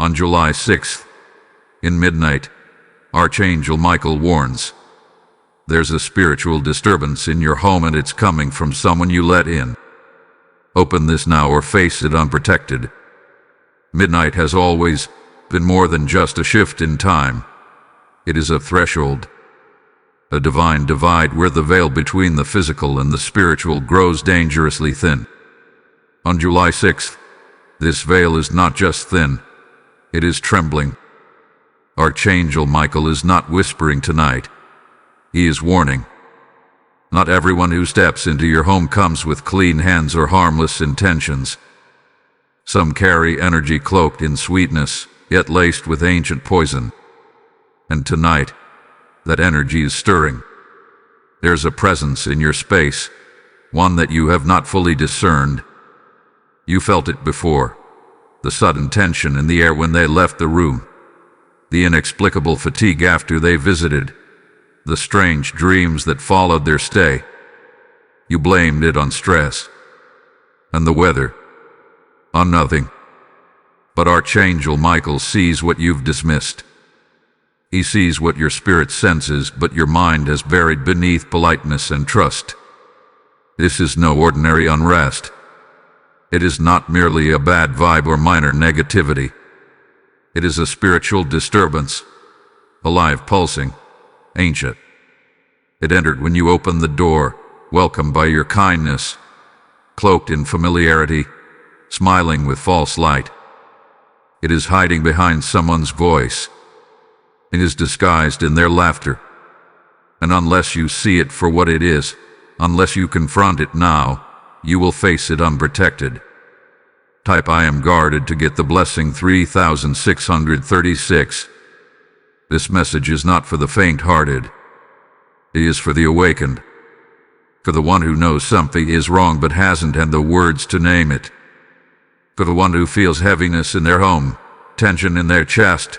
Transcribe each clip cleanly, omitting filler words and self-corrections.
On July 6th, in midnight, Archangel Michael warns, there's a spiritual disturbance in your home and it's coming from someone you let in. Open this now or face it unprotected. Midnight has always been more than just a shift in time. It is a threshold, a divine divide where the veil between the physical and the spiritual grows dangerously thin. On July 6th, this veil is not just thin, it is trembling. Archangel Michael is not whispering tonight. He is warning. Not everyone who steps into your home comes with clean hands or harmless intentions. Some carry energy cloaked in sweetness, yet laced with ancient poison. And tonight, that energy is stirring. There's a presence in your space, one that you have not fully discerned. You felt it before. The sudden tension in the air when they left the room. The inexplicable fatigue after they visited. The strange dreams that followed their stay. You blamed it on stress. And the weather. On nothing. But Archangel Michael sees what you've dismissed. He sees what your spirit senses, but your mind has buried beneath politeness and trust. This is no ordinary unrest. It is not merely a bad vibe or minor negativity. It is a spiritual disturbance, alive, pulsing, ancient. It entered when you opened the door, welcomed by your kindness, cloaked in familiarity, smiling with false light. It is hiding behind someone's voice. It is disguised in their laughter. And unless you see it for what it is, unless you confront it now, you will face it unprotected. Type I am guarded to get the blessing 3636. This message is not for the faint-hearted. It is for the awakened. For the one who knows something is wrong but hasn't had the words to name it. For the one who feels heaviness in their home, tension in their chest,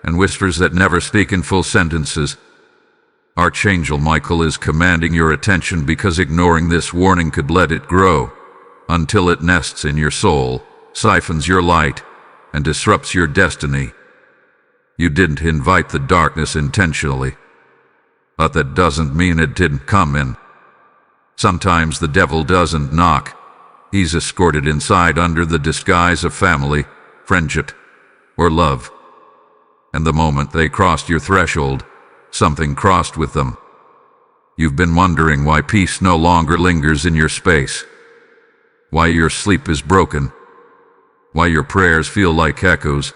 and whispers that never speak in full sentences. Archangel Michael is commanding your attention because ignoring this warning could let it grow, until it nests in your soul, siphons your light, and disrupts your destiny. You didn't invite the darkness intentionally, but that doesn't mean it didn't come in. Sometimes the devil doesn't knock. He's escorted inside under the disguise of family, friendship, or love. And the moment they crossed your threshold, something crossed with them. You've been wondering why peace no longer lingers in your space, why your sleep is broken, why your prayers feel like echoes.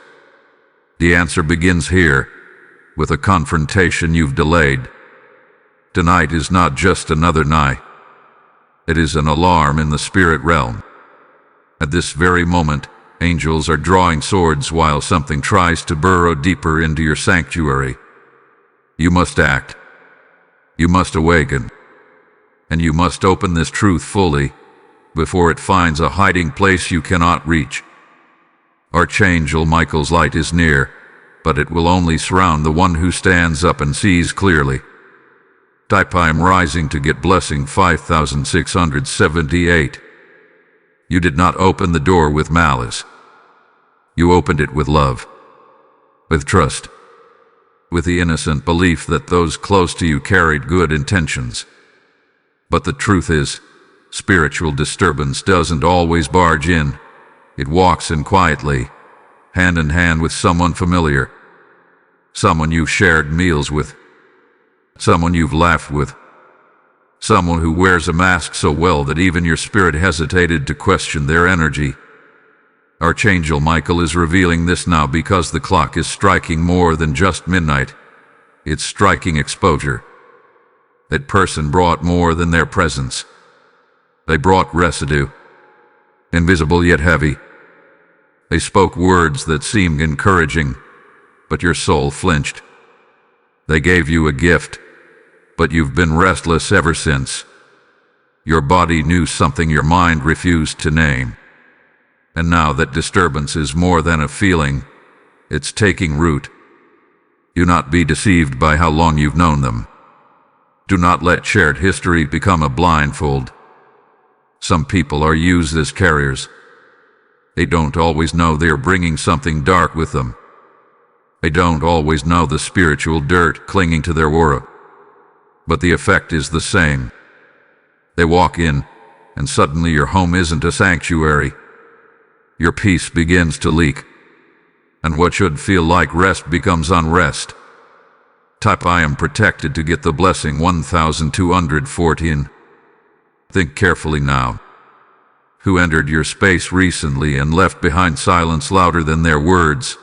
The answer begins here, with a confrontation you've delayed. Tonight is not just another night. It is an alarm in the spirit realm. At this very moment, angels are drawing swords while something tries to burrow deeper into your sanctuary. You must act. You must awaken. And you must open this truth fully, before it finds a hiding place you cannot reach. Archangel Michael's light is near, but it will only surround the one who stands up and sees clearly. Type I am rising to get blessing 5678. You did not open the door with malice. You opened it with love, with trust, with the innocent belief that those close to you carried good intentions. But the truth is, spiritual disturbance doesn't always barge in. It walks in quietly, hand in hand with someone familiar, someone you've shared meals with, someone you've laughed with, someone who wears a mask so well that even your spirit hesitated to question their energy. Archangel Michael is revealing this now because the clock is striking more than just midnight. It's striking exposure. That person brought more than their presence. They brought residue, invisible yet heavy. They spoke words that seemed encouraging, but your soul flinched. They gave you a gift, but you've been restless ever since. Your body knew something your mind refused to name. And now that disturbance is more than a feeling, it's taking root. Do not be deceived by how long you've known them. Do not let shared history become a blindfold. Some people are used as carriers. They don't always know they are bringing something dark with them. They don't always know the spiritual dirt clinging to their aura. But the effect is the same. They walk in, and suddenly your home isn't a sanctuary. Your peace begins to leak, and what should feel like rest becomes unrest. Type I am protected to get the blessing 1214. Think carefully now. Who entered your space recently and left behind silence louder than their words?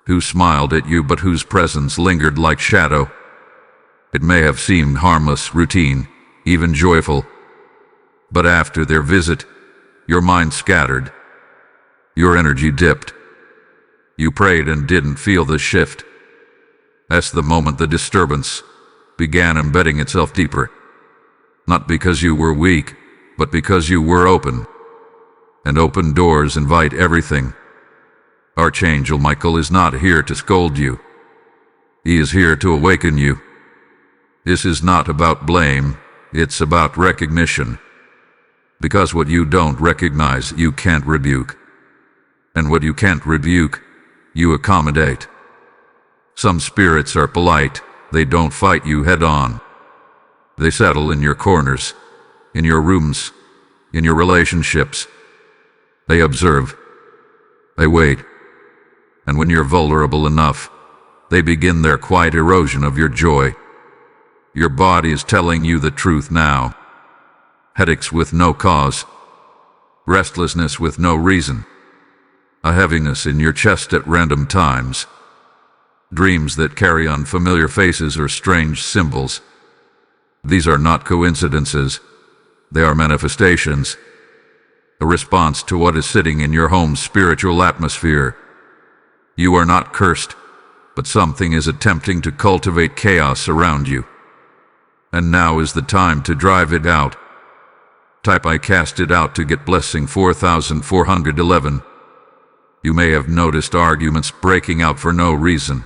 Who smiled at you but whose presence lingered like shadow? It may have seemed harmless, routine, even joyful. But after their visit, your mind scattered. Your energy dipped. You prayed and didn't feel the shift. That's the moment the disturbance began embedding itself deeper. Not because you were weak, but because you were open. And open doors invite everything. Archangel Michael is not here to scold you. He is here to awaken you. This is not about blame, it's about recognition. Because what you don't recognize, you can't rebuke. And what you can't rebuke, you accommodate. Some spirits are polite, they don't fight you head on. They settle in your corners, in your rooms, in your relationships. They observe. They wait. And when you're vulnerable enough, they begin their quiet erosion of your joy. Your body is telling you the truth now. Headaches with no cause. Restlessness with no reason. A heaviness in your chest at random times. Dreams that carry unfamiliar faces or strange symbols. These are not coincidences. They are manifestations. A response to what is sitting in your home's spiritual atmosphere. You are not cursed, but something is attempting to cultivate chaos around you. And now is the time to drive it out. Type I cast it out to get blessing 4411. You may have noticed arguments breaking out for no reason.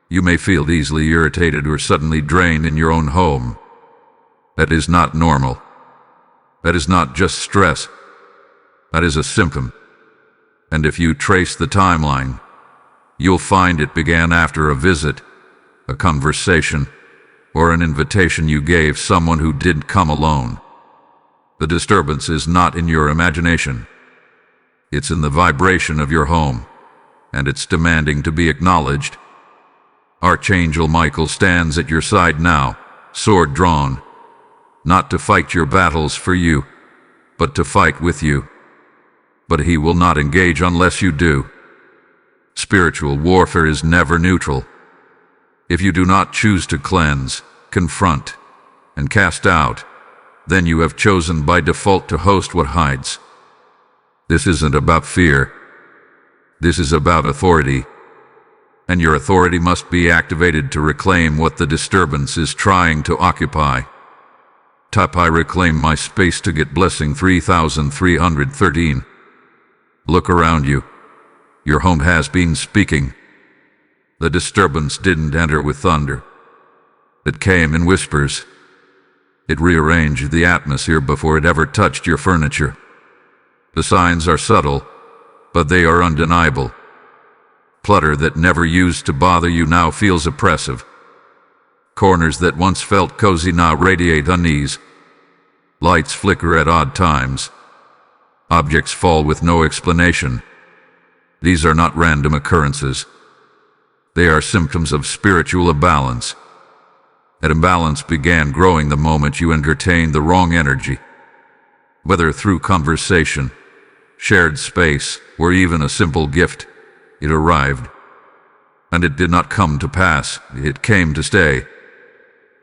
You may feel easily irritated or suddenly drained in your own home. That is not normal. That is not just stress. That is a symptom. And if you trace the timeline, you'll find it began after a visit, a conversation, or an invitation you gave someone who didn't come alone. The disturbance is not in your imagination. It's in the vibration of your home, and it's demanding to be acknowledged. Archangel Michael stands at your side now, sword drawn, not to fight your battles for you, but to fight with you. But he will not engage unless you do. Spiritual warfare is never neutral. If you do not choose to cleanse, confront, and cast out, then you have chosen by default to host what hides. This isn't about fear. This is about authority. And your authority must be activated to reclaim what the disturbance is trying to occupy. Type I reclaim my space to get blessing 3313. Look around you. Your home has been speaking. The disturbance didn't enter with thunder. It came in whispers. It rearranged the atmosphere before it ever touched your furniture. The signs are subtle, but they are undeniable. Clutter that never used to bother you now feels oppressive. Corners that once felt cozy now radiate unease. Lights flicker at odd times. Objects fall with no explanation. These are not random occurrences. They are symptoms of spiritual imbalance. That imbalance began growing the moment you entertained the wrong energy. Whether through conversation, shared space, or even a simple gift, it arrived. And it did not come to pass, it came to stay.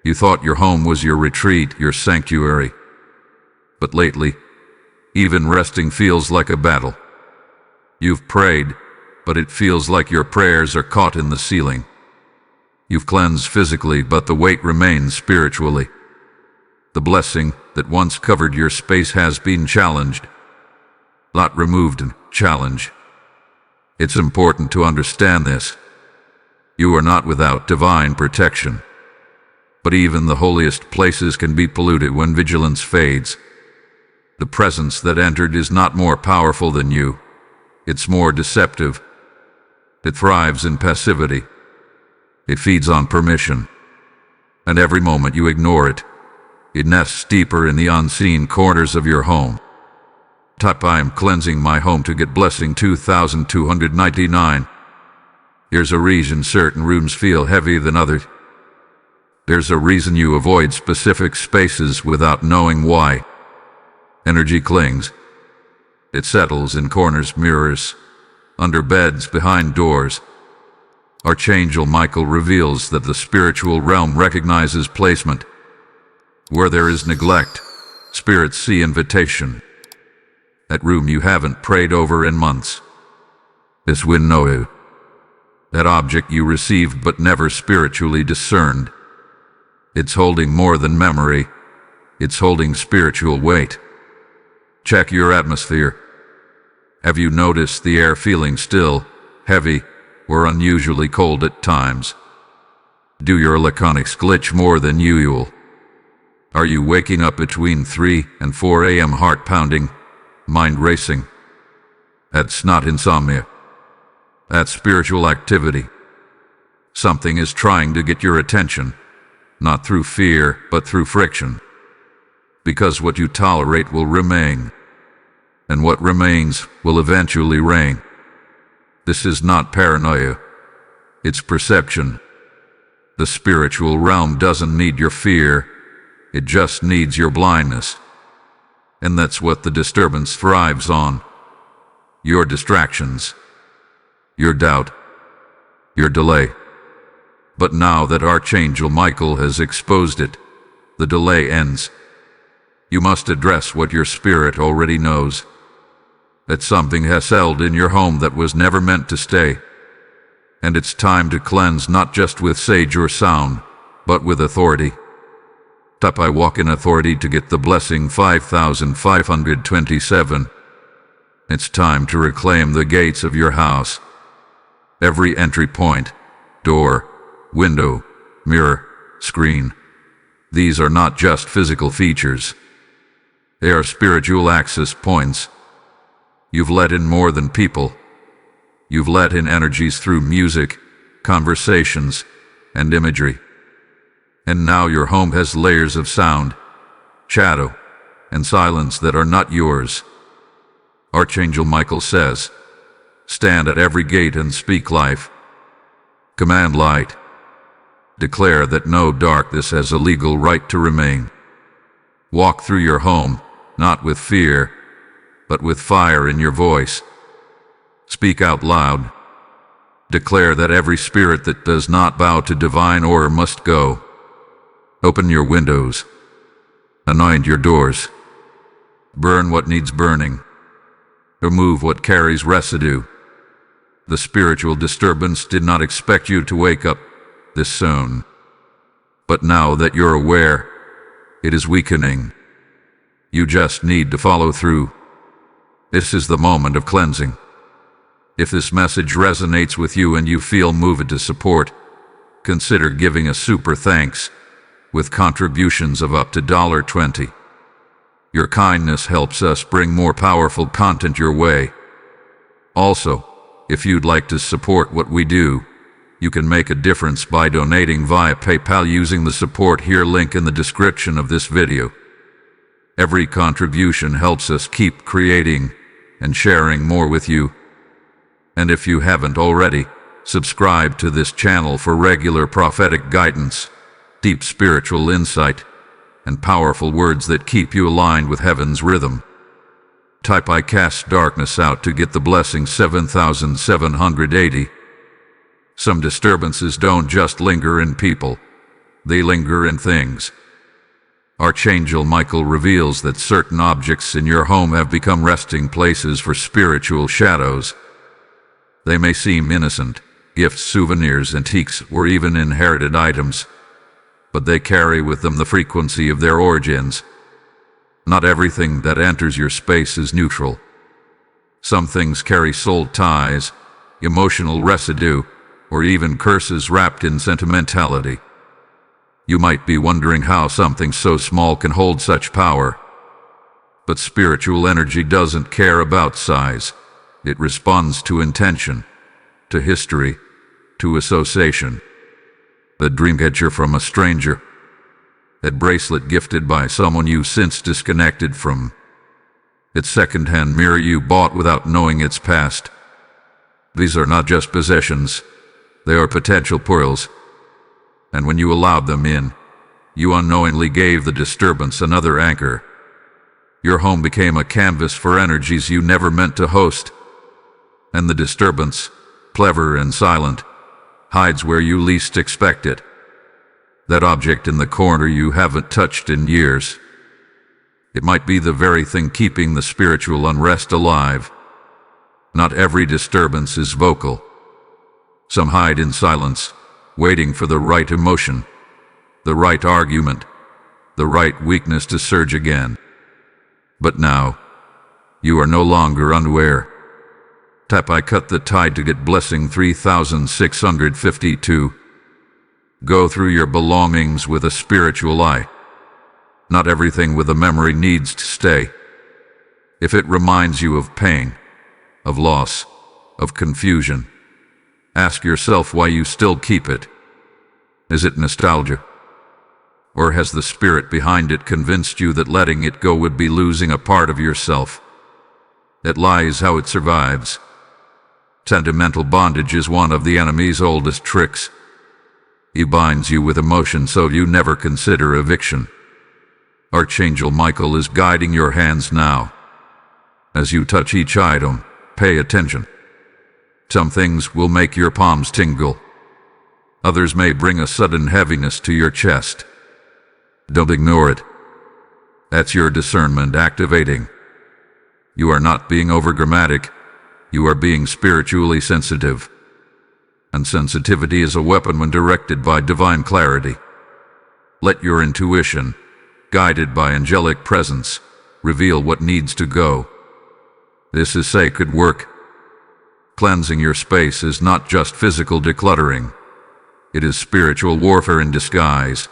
You thought your home was your retreat, your sanctuary. But lately, even resting feels like a battle. You've prayed, but it feels like your prayers are caught in the ceiling. You've cleansed physically, but the weight remains spiritually. The blessing that once covered your space has been challenged. Not removed, challenged. It's important to understand this. You are not without divine protection. But even the holiest places can be polluted when vigilance fades. The presence that entered is not more powerful than you. It's more deceptive. It thrives in passivity. It feeds on permission. And every moment you ignore it, it nests deeper in the unseen corners of your home. Type I am cleansing my home to get blessing 2299. There's a reason certain rooms feel heavier than others. There's a reason you avoid specific spaces without knowing why. Energy clings. It settles in corners, mirrors, under beds, behind doors. Archangel Michael reveals that the spiritual realm recognizes placement. Where there is neglect, spirits see invitation. That room you haven't prayed over in months. This window. That object you received but never spiritually discerned. It's holding more than memory. It's holding spiritual weight. Check your atmosphere. Have you noticed the air feeling still, heavy, or unusually cold at times? Do your electronics glitch more than usual? Are you waking up between 3 and 4 a.m. heart pounding, mind racing? That's not insomnia. That's spiritual activity. Something is trying to get your attention, not through fear, but through friction. Because what you tolerate will remain, and what remains will eventually reign. This is not paranoia. It's perception. The spiritual realm doesn't need your fear. It just needs your blindness. And that's what the disturbance thrives on. Your distractions. Your doubt. Your delay. But now that Archangel Michael has exposed it, the delay ends. You must address what your spirit already knows. That something has settled in your home that was never meant to stay. And it's time to cleanse not just with sage or sound, but with authority. Type I walk in authority to get the blessing 5527. It's time to reclaim the gates of your house. Every entry point, door, window, mirror, screen. These are not just physical features. They are spiritual access points. You've let in more than people. You've let in energies through music, conversations, and imagery. And now your home has layers of sound, shadow, and silence that are not yours. Archangel Michael says, stand at every gate and speak life. Command light. Declare that no darkness has a legal right to remain. Walk through your home, not with fear, but with fire in your voice. Speak out loud. Declare that every spirit that does not bow to divine order must go. Open your windows. Anoint your doors. Burn what needs burning. Remove what carries residue. The spiritual disturbance did not expect you to wake up this soon. But now that you're aware, it is weakening. You just need to follow through. This is the moment of cleansing. If this message resonates with you and you feel moved to support, consider giving a super thanks with contributions of up to $20. Your kindness helps us bring more powerful content your way. Also, if you'd like to support what we do, you can make a difference by donating via PayPal using the support here link in the description of this video. Every contribution helps us keep creating and sharing more with you. And if you haven't already, subscribe to this channel for regular prophetic guidance, deep spiritual insight, and powerful words that keep you aligned with heaven's rhythm. Type I cast darkness out to get the blessing 7780. Some disturbances don't just linger in people, they linger in things. Archangel Michael reveals that certain objects in your home have become resting places for spiritual shadows. They may seem innocent, gifts, souvenirs, antiques, or even inherited items, but they carry with them the frequency of their origins. Not everything that enters your space is neutral. Some things carry soul ties, emotional residue, or even curses wrapped in sentimentality. You might be wondering how something so small can hold such power. But spiritual energy doesn't care about size. It responds to intention, to history, to association. The dream catcher from a stranger. That bracelet gifted by someone you since disconnected from. That second-hand mirror you bought without knowing its past. These are not just possessions. They are potential pearls. And when you allowed them in, you unknowingly gave the disturbance another anchor. Your home became a canvas for energies you never meant to host. And the disturbance, clever and silent, hides where you least expect it. That object in the corner you haven't touched in years. It might be the very thing keeping the spiritual unrest alive. Not every disturbance is vocal. Some hide in silence, waiting for the right emotion, the right argument, the right weakness to surge again. But now, you are no longer unaware. Tap I cut the tide to get blessing 3652. Go through your belongings with a spiritual eye. Not everything with a memory needs to stay. If it reminds you of pain, of loss, of confusion, ask yourself why you still keep it. Is it nostalgia? Or has the spirit behind it convinced you that letting it go would be losing a part of yourself? That lie is how it survives. Sentimental bondage is one of the enemy's oldest tricks. He binds you with emotion so you never consider eviction. Archangel Michael is guiding your hands now. As you touch each item, pay attention. Some things will make your palms tingle. Others may bring a sudden heaviness to your chest. Don't ignore it. That's your discernment activating. You are not being overdramatic. You are being spiritually sensitive. And sensitivity is a weapon when directed by divine clarity. Let your intuition, guided by angelic presence, reveal what needs to go. This is sacred work. Cleansing your space is not just physical decluttering. It is spiritual warfare in disguise.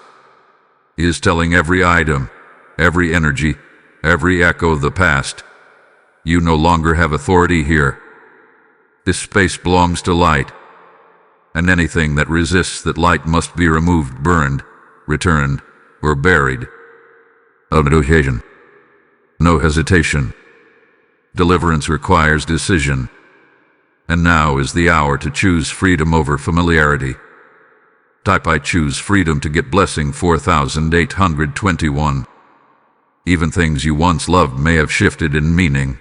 It is telling every item, every energy, every echo of the past, you no longer have authority here. This space belongs to light, and anything that resists that light must be removed, burned, returned, or buried. No negotiation. No hesitation. Deliverance requires decision. And now is the hour to choose freedom over familiarity. Type I choose freedom to get blessing 4821. Even things you once loved may have shifted in meaning.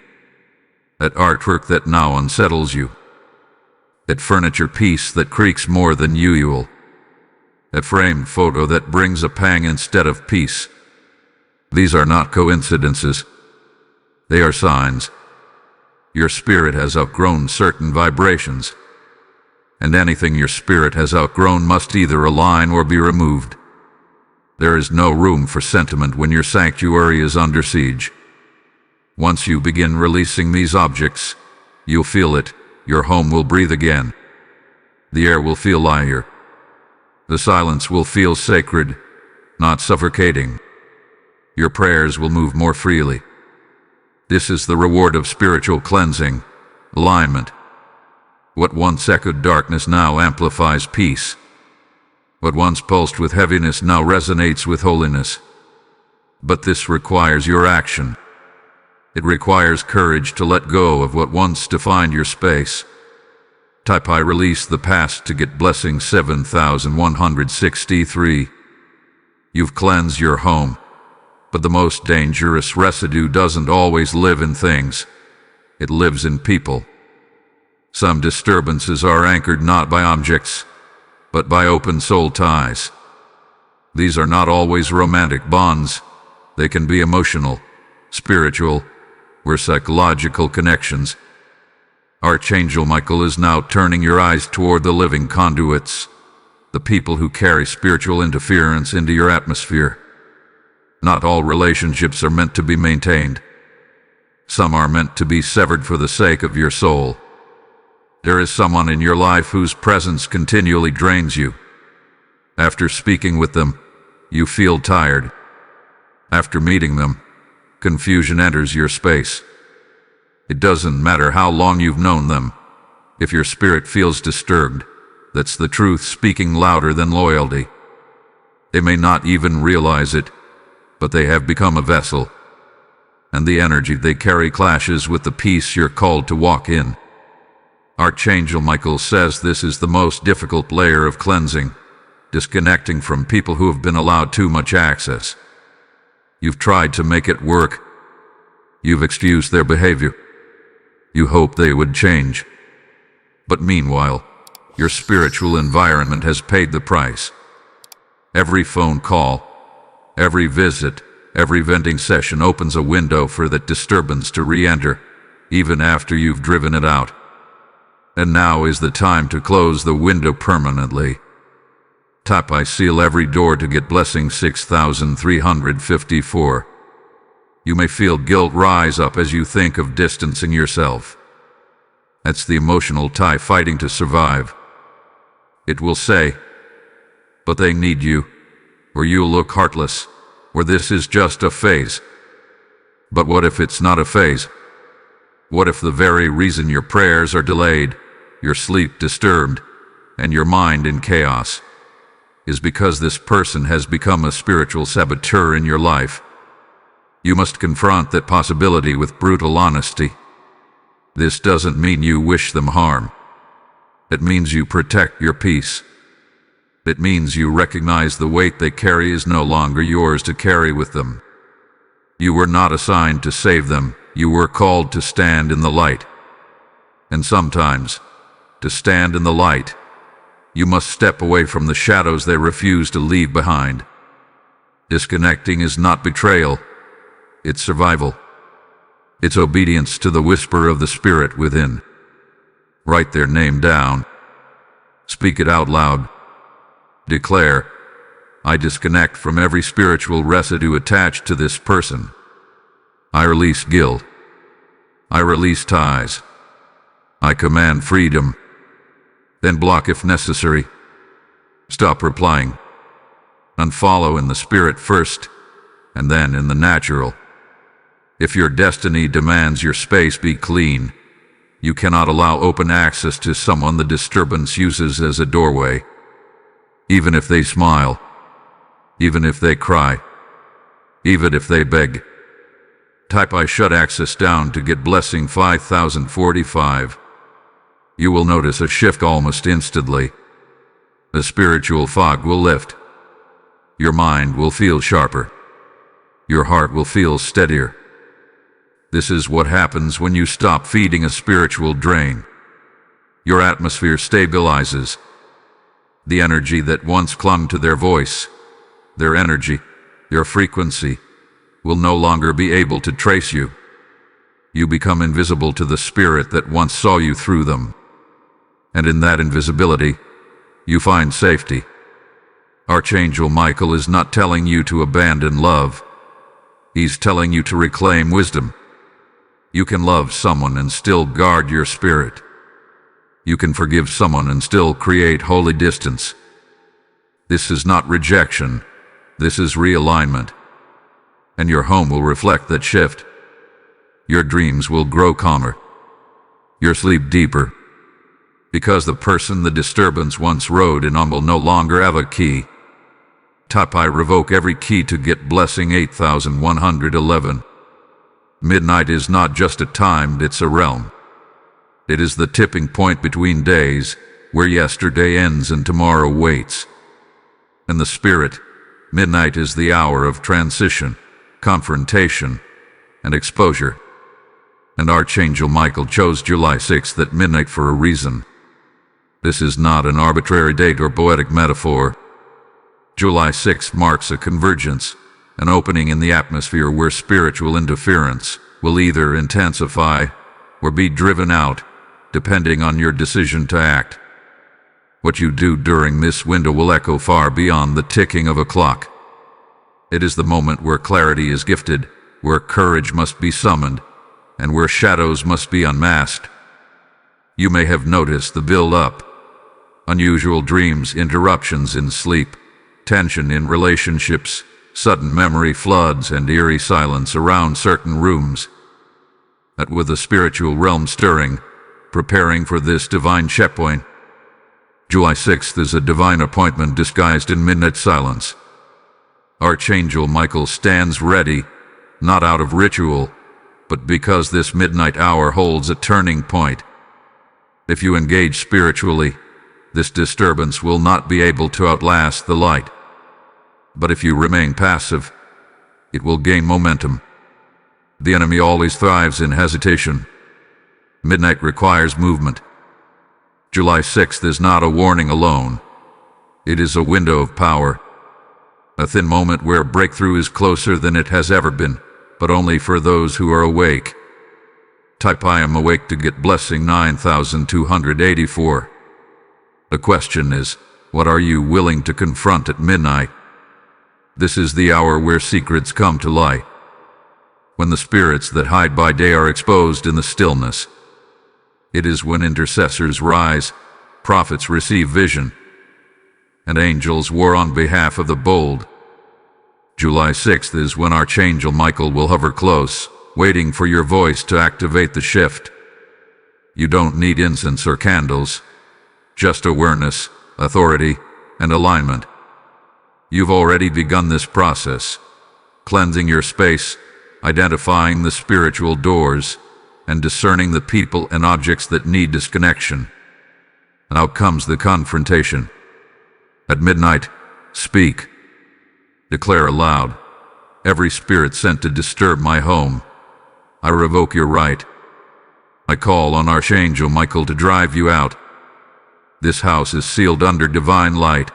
That artwork that now unsettles you. That furniture piece that creaks more than usual. That framed photo that brings a pang instead of peace. These are not coincidences. They are signs. Your spirit has outgrown certain vibrations. And anything your spirit has outgrown must either align or be removed. There is no room for sentiment when your sanctuary is under siege. Once you begin releasing these objects, you'll feel it. Your home will breathe again. The air will feel lighter. The silence will feel sacred, not suffocating. Your prayers will move more freely. This is the reward of spiritual cleansing, alignment. What once echoed darkness now amplifies peace. What once pulsed with heaviness now resonates with holiness. But this requires your action. It requires courage to let go of what once defined your space. Type I release the past to get blessing 7163. You've cleansed your home, but the most dangerous residue doesn't always live in things. It lives in people. Some disturbances are anchored not by objects, but by open soul ties. These are not always romantic bonds. They can be emotional, spiritual, or psychological connections. Archangel Michael is now turning your eyes toward the living conduits, the people who carry spiritual interference into your atmosphere. Not all relationships are meant to be maintained. Some are meant to be severed for the sake of your soul. There is someone in your life whose presence continually drains you. After speaking with them, you feel tired. After meeting them, Confusion enters your space. It doesn't matter how long you've known them. If your spirit feels disturbed, that's the truth speaking louder than loyalty. They may not even realize it, but they have become a vessel, and the energy they carry clashes with the peace you're called to walk in. Archangel Michael says this is the most difficult layer of cleansing, disconnecting from people who have been allowed too much access. You've tried to make it work. You've excused their behavior. You hoped they would change. But meanwhile, your spiritual environment has paid the price. Every phone call, every visit, every venting session opens a window for that disturbance to re-enter, even after you've driven it out. And now is the time to close the window permanently. Type I seal every door to get blessing 6354. You may feel guilt rise up as you think of distancing yourself. That's the emotional tie fighting to survive. It will say, but they need you, or you'll look heartless, or this is just a phase. But what if it's not a phase? What if the very reason your prayers are delayed, your sleep disturbed, and your mind in chaos is because this person has become a spiritual saboteur in your life? You must confront that possibility with brutal honesty. This doesn't mean you wish them harm. It means you protect your peace. It means you recognize the weight they carry is no longer yours to carry with them. You were not assigned to save them. You were called to stand in the light. And sometimes, to stand in the light, you must step away from the shadows they refuse to leave behind. Disconnecting is not betrayal. It's survival. It's obedience to the whisper of the spirit within. Write their name down. Speak it out loud. Declare, I disconnect from every spiritual residue attached to this person. I release guilt. I release ties. I command freedom. Then block if necessary. Stop replying. Unfollow in the spirit first, and then in the natural. If your destiny demands your space be clean, you cannot allow open access to someone the disturbance uses as a doorway. Even if they smile, even if they cry, even if they beg. Type I shut access down to get blessing 5045. You will notice a shift almost instantly. The spiritual fog will lift. Your mind will feel sharper. Your heart will feel steadier. This is what happens when you stop feeding a spiritual drain. Your atmosphere stabilizes. The energy that once clung to their voice, their energy, your frequency, will no longer be able to trace you. You become invisible to the spirit that once saw you through them. And in that invisibility, you find safety. Archangel Michael is not telling you to abandon love. He's telling you to reclaim wisdom. You can love someone and still guard your spirit. You can forgive someone and still create holy distance. This is not rejection. This is realignment. And your home will reflect that shift. Your dreams will grow calmer. Your sleep deeper. Because the person the disturbance once rode in on will no longer have a key. Type I revoke every key to get blessing 8111. Midnight is not just a time, it's a realm. It is the tipping point between days, where yesterday ends and tomorrow waits. In the spirit, midnight is the hour of transition, confrontation, and exposure. And Archangel Michael chose July 6th at midnight for a reason. This is not an arbitrary date or poetic metaphor. July 6th marks a convergence, an opening in the atmosphere where spiritual interference will either intensify or be driven out, depending on your decision to act. What you do during this window will echo far beyond the ticking of a clock. It is the moment where clarity is gifted, where courage must be summoned, and where shadows must be unmasked. You may have noticed the build-up. Unusual dreams, interruptions in sleep, tension in relationships, sudden memory floods and eerie silence around certain rooms. That with the spiritual realm stirring, preparing for this divine checkpoint. July 6th is a divine appointment disguised in midnight silence. Archangel Michael stands ready, not out of ritual, but because this midnight hour holds a turning point. If you engage spiritually, this disturbance will not be able to outlast the light. But if you remain passive, it will gain momentum. The enemy always thrives in hesitation. Midnight requires movement. July 6th is not a warning alone. It is a window of power. A thin moment where breakthrough is closer than it has ever been, but only for those who are awake. Type I am awake to get blessing 9284. The question is, what are you willing to confront at midnight? This is the hour where secrets come to light. When the spirits that hide by day are exposed in the stillness. It is when intercessors rise, prophets receive vision, and angels war on behalf of the bold. July 6th is when Archangel Michael will hover close, waiting for your voice to activate the shift. You don't need incense or candles, just awareness, authority, and alignment. You've already begun this process, cleansing your space, identifying the spiritual doors, and discerning the people and objects that need disconnection. Now comes the confrontation. At midnight, speak. Declare aloud, every spirit sent to disturb my home, I revoke your right. I call on Archangel Michael to drive you out. This house is sealed under divine light.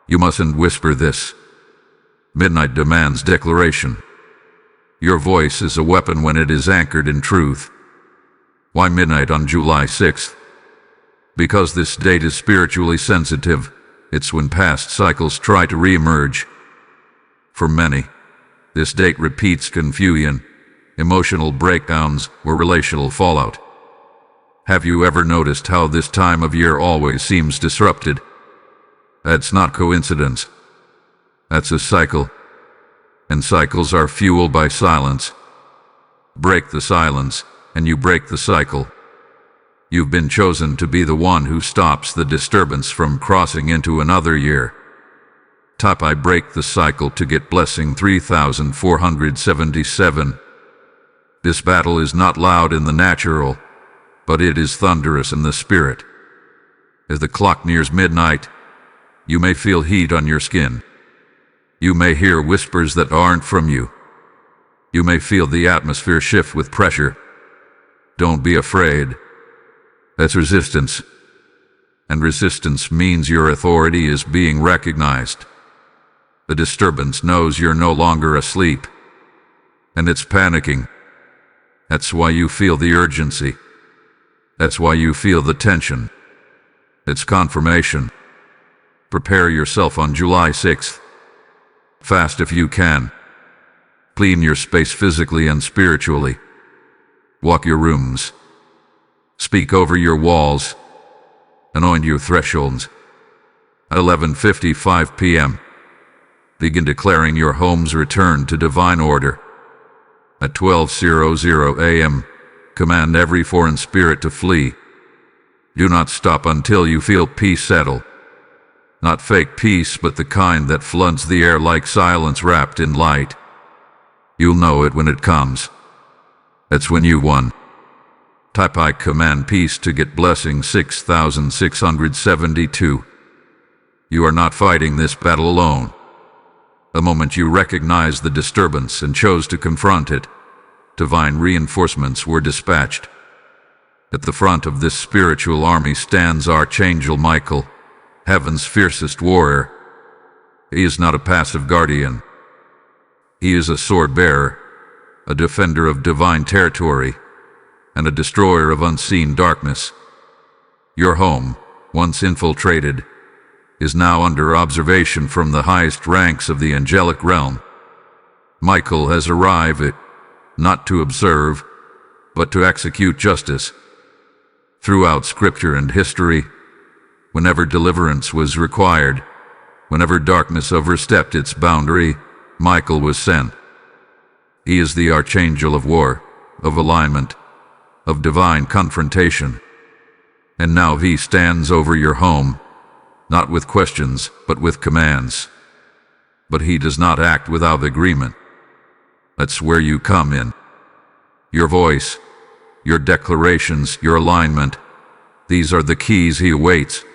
You mustn't whisper this. Midnight demands declaration. Your voice is a weapon when it is anchored in truth. Why midnight on July 6th? Because this date is spiritually sensitive. It's when past cycles try to re-emerge. For many, this date repeats confusion, emotional breakdowns, or relational fallout. Have you ever noticed how this time of year always seems disrupted? That's not coincidence. That's a cycle. And cycles are fueled by silence. Break the silence, and you break the cycle. You've been chosen to be the one who stops the disturbance from crossing into another year. Type I break the cycle to get blessing 3477. This battle is not loud in the natural, but it is thunderous in the spirit. As the clock nears midnight, you may feel heat on your skin. You may hear whispers that aren't from you. You may feel the atmosphere shift with pressure. Don't be afraid. That's resistance. And resistance means your authority is being recognized. The disturbance knows you're no longer asleep. And it's panicking. That's why you feel the urgency. That's why you feel the tension. It's confirmation. Prepare yourself on July 6th. Fast if you can. Clean your space physically and spiritually. Walk your rooms. Speak over your walls. Anoint your thresholds. At 11:55 p.m., begin declaring your home's return to divine order. At 12:00 a.m., command every foreign spirit to flee. Do not stop until you feel peace settle. Not fake peace, but the kind that floods the air like silence wrapped in light. You'll know it when it comes. That's when you won. Type I command peace to get blessing 6672. You are not fighting this battle alone. The moment you recognized the disturbance and chose to confront it, divine reinforcements were dispatched. At the front of this spiritual army stands Archangel Michael, heaven's fiercest warrior. He is not a passive guardian. He is a sword-bearer, a defender of divine territory, and a destroyer of unseen darkness. Your home, once infiltrated, is now under observation from the highest ranks of the angelic realm. Michael has arrived, not to observe, but to execute justice. Throughout Scripture and history, whenever deliverance was required, whenever darkness overstepped its boundary, Michael was sent. He is the Archangel of war, of alignment, of divine confrontation. And now he stands over your home, not with questions, but with commands. But he does not act without agreement. That's where you come in. Your voice, your declarations, your alignment, these are the keys he awaits.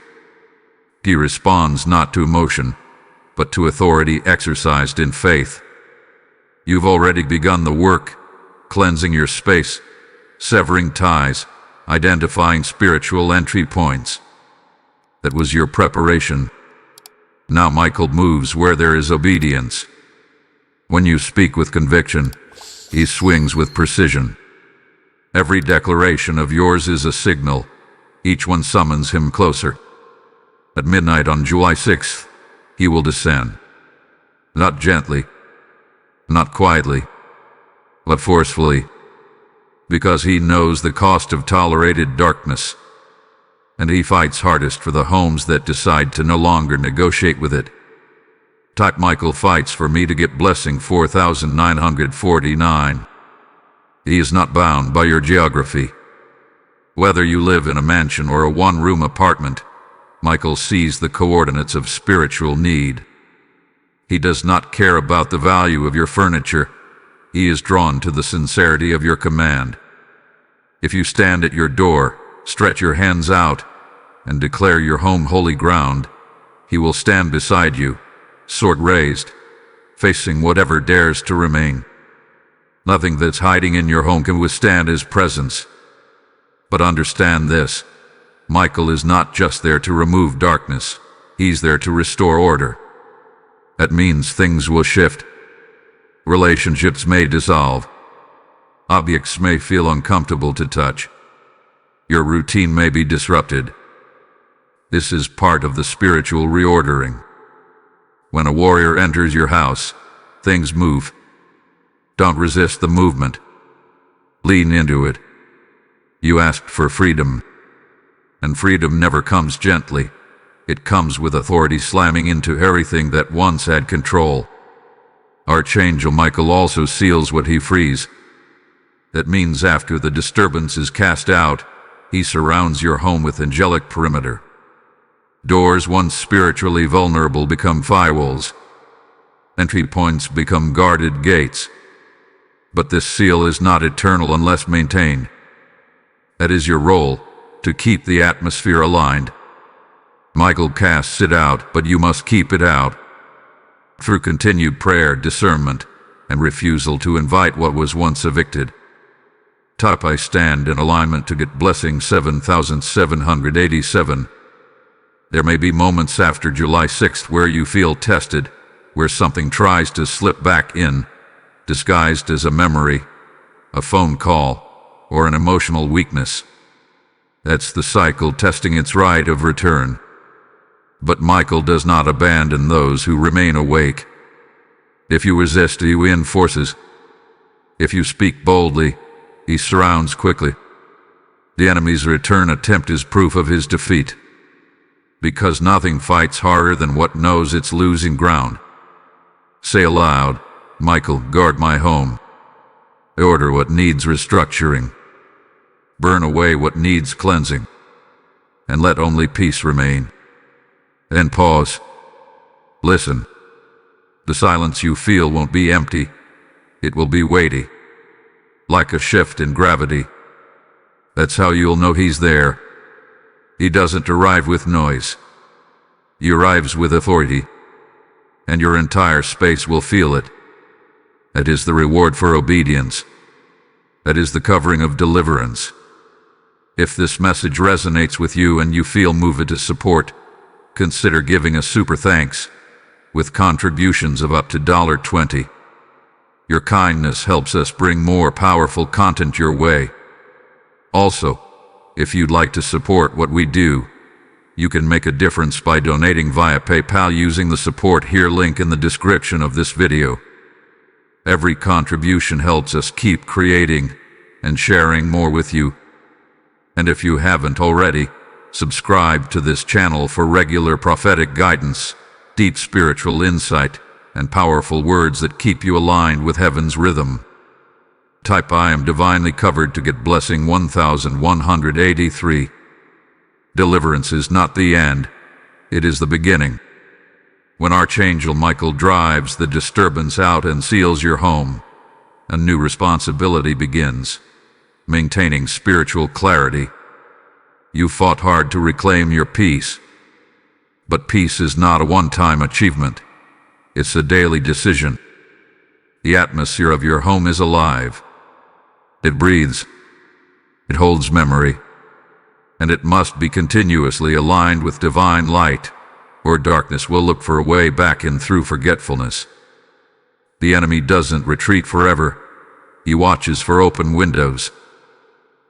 He responds not to emotion, but to authority exercised in faith. You've already begun the work, cleansing your space, severing ties, identifying spiritual entry points. That was your preparation. Now Michael moves where there is obedience. When you speak with conviction, he swings with precision. Every declaration of yours is a signal. Each one summons him closer. At midnight on July 6th, he will descend. Not gently, not quietly, but forcefully, because he knows the cost of tolerated darkness, and he fights hardest for the homes that decide to no longer negotiate with it. Type Michael fights for me to get blessing 4949. He is not bound by your geography. Whether you live in a mansion or a one-room apartment, Michael sees the coordinates of spiritual need. He does not care about the value of your furniture. He is drawn to the sincerity of your command. If you stand at your door, stretch your hands out, and declare your home holy ground, he will stand beside you, sword raised, facing whatever dares to remain. Nothing that's hiding in your home can withstand his presence. But understand this, Michael is not just there to remove darkness, he's there to restore order. That means things will shift. Relationships may dissolve. Objects may feel uncomfortable to touch. Your routine may be disrupted. This is part of the spiritual reordering. When a warrior enters your house, things move. Don't resist the movement. Lean into it. You asked for freedom. And freedom never comes gently. It comes with authority slamming into everything that once had control. Archangel Michael also seals what he frees. That means after the disturbance is cast out, he surrounds your home with angelic perimeter. Doors once spiritually vulnerable become firewalls. Entry points become guarded gates. But this seal is not eternal unless maintained. That is your role, to keep the atmosphere aligned. Michael casts it out, but you must keep it out. Through continued prayer, discernment, and refusal to invite what was once evicted. Type I stand in alignment to get blessing 7787. There may be moments after July 6th where you feel tested, where something tries to slip back in, disguised as a memory, a phone call, or an emotional weakness. That's the cycle testing its right of return. But Michael does not abandon those who remain awake. If you resist, he reinforces. If you speak boldly, he surrounds quickly. The enemy's return attempt is proof of his defeat. Because nothing fights harder than what knows it's losing ground. Say aloud, Michael, guard my home. Order what needs restructuring. Burn away what needs cleansing. And let only peace remain. Then pause. Listen. The silence you feel won't be empty. It will be weighty. Like a shift in gravity. That's how you'll know he's there. He doesn't arrive with noise. He arrives with authority. And your entire space will feel it. That is the reward for obedience. That is the covering of deliverance. If this message resonates with you and you feel moved to support, consider giving a super thanks with contributions of up to $20. Your kindness helps us bring more powerful content your way. Also, if you'd like to support what we do, you can make a difference by donating via PayPal using the support here link in the description of this video. Every contribution helps us keep creating and sharing more with you. And if you haven't already, subscribe to this channel for regular prophetic guidance, deep spiritual insight, and powerful words that keep you aligned with heaven's rhythm. Type I am divinely covered to get blessing 1183. Deliverance is not the end, it is the beginning. When Archangel Michael drives the disturbance out and seals your home, a new responsibility begins, maintaining spiritual clarity. You fought hard to reclaim your peace, but peace is not a one-time achievement. It's a daily decision. The atmosphere of your home is alive. It breathes. It holds memory. And it must be continuously aligned with divine light, or darkness will look for a way back in through forgetfulness. The enemy doesn't retreat forever. He watches for open windows.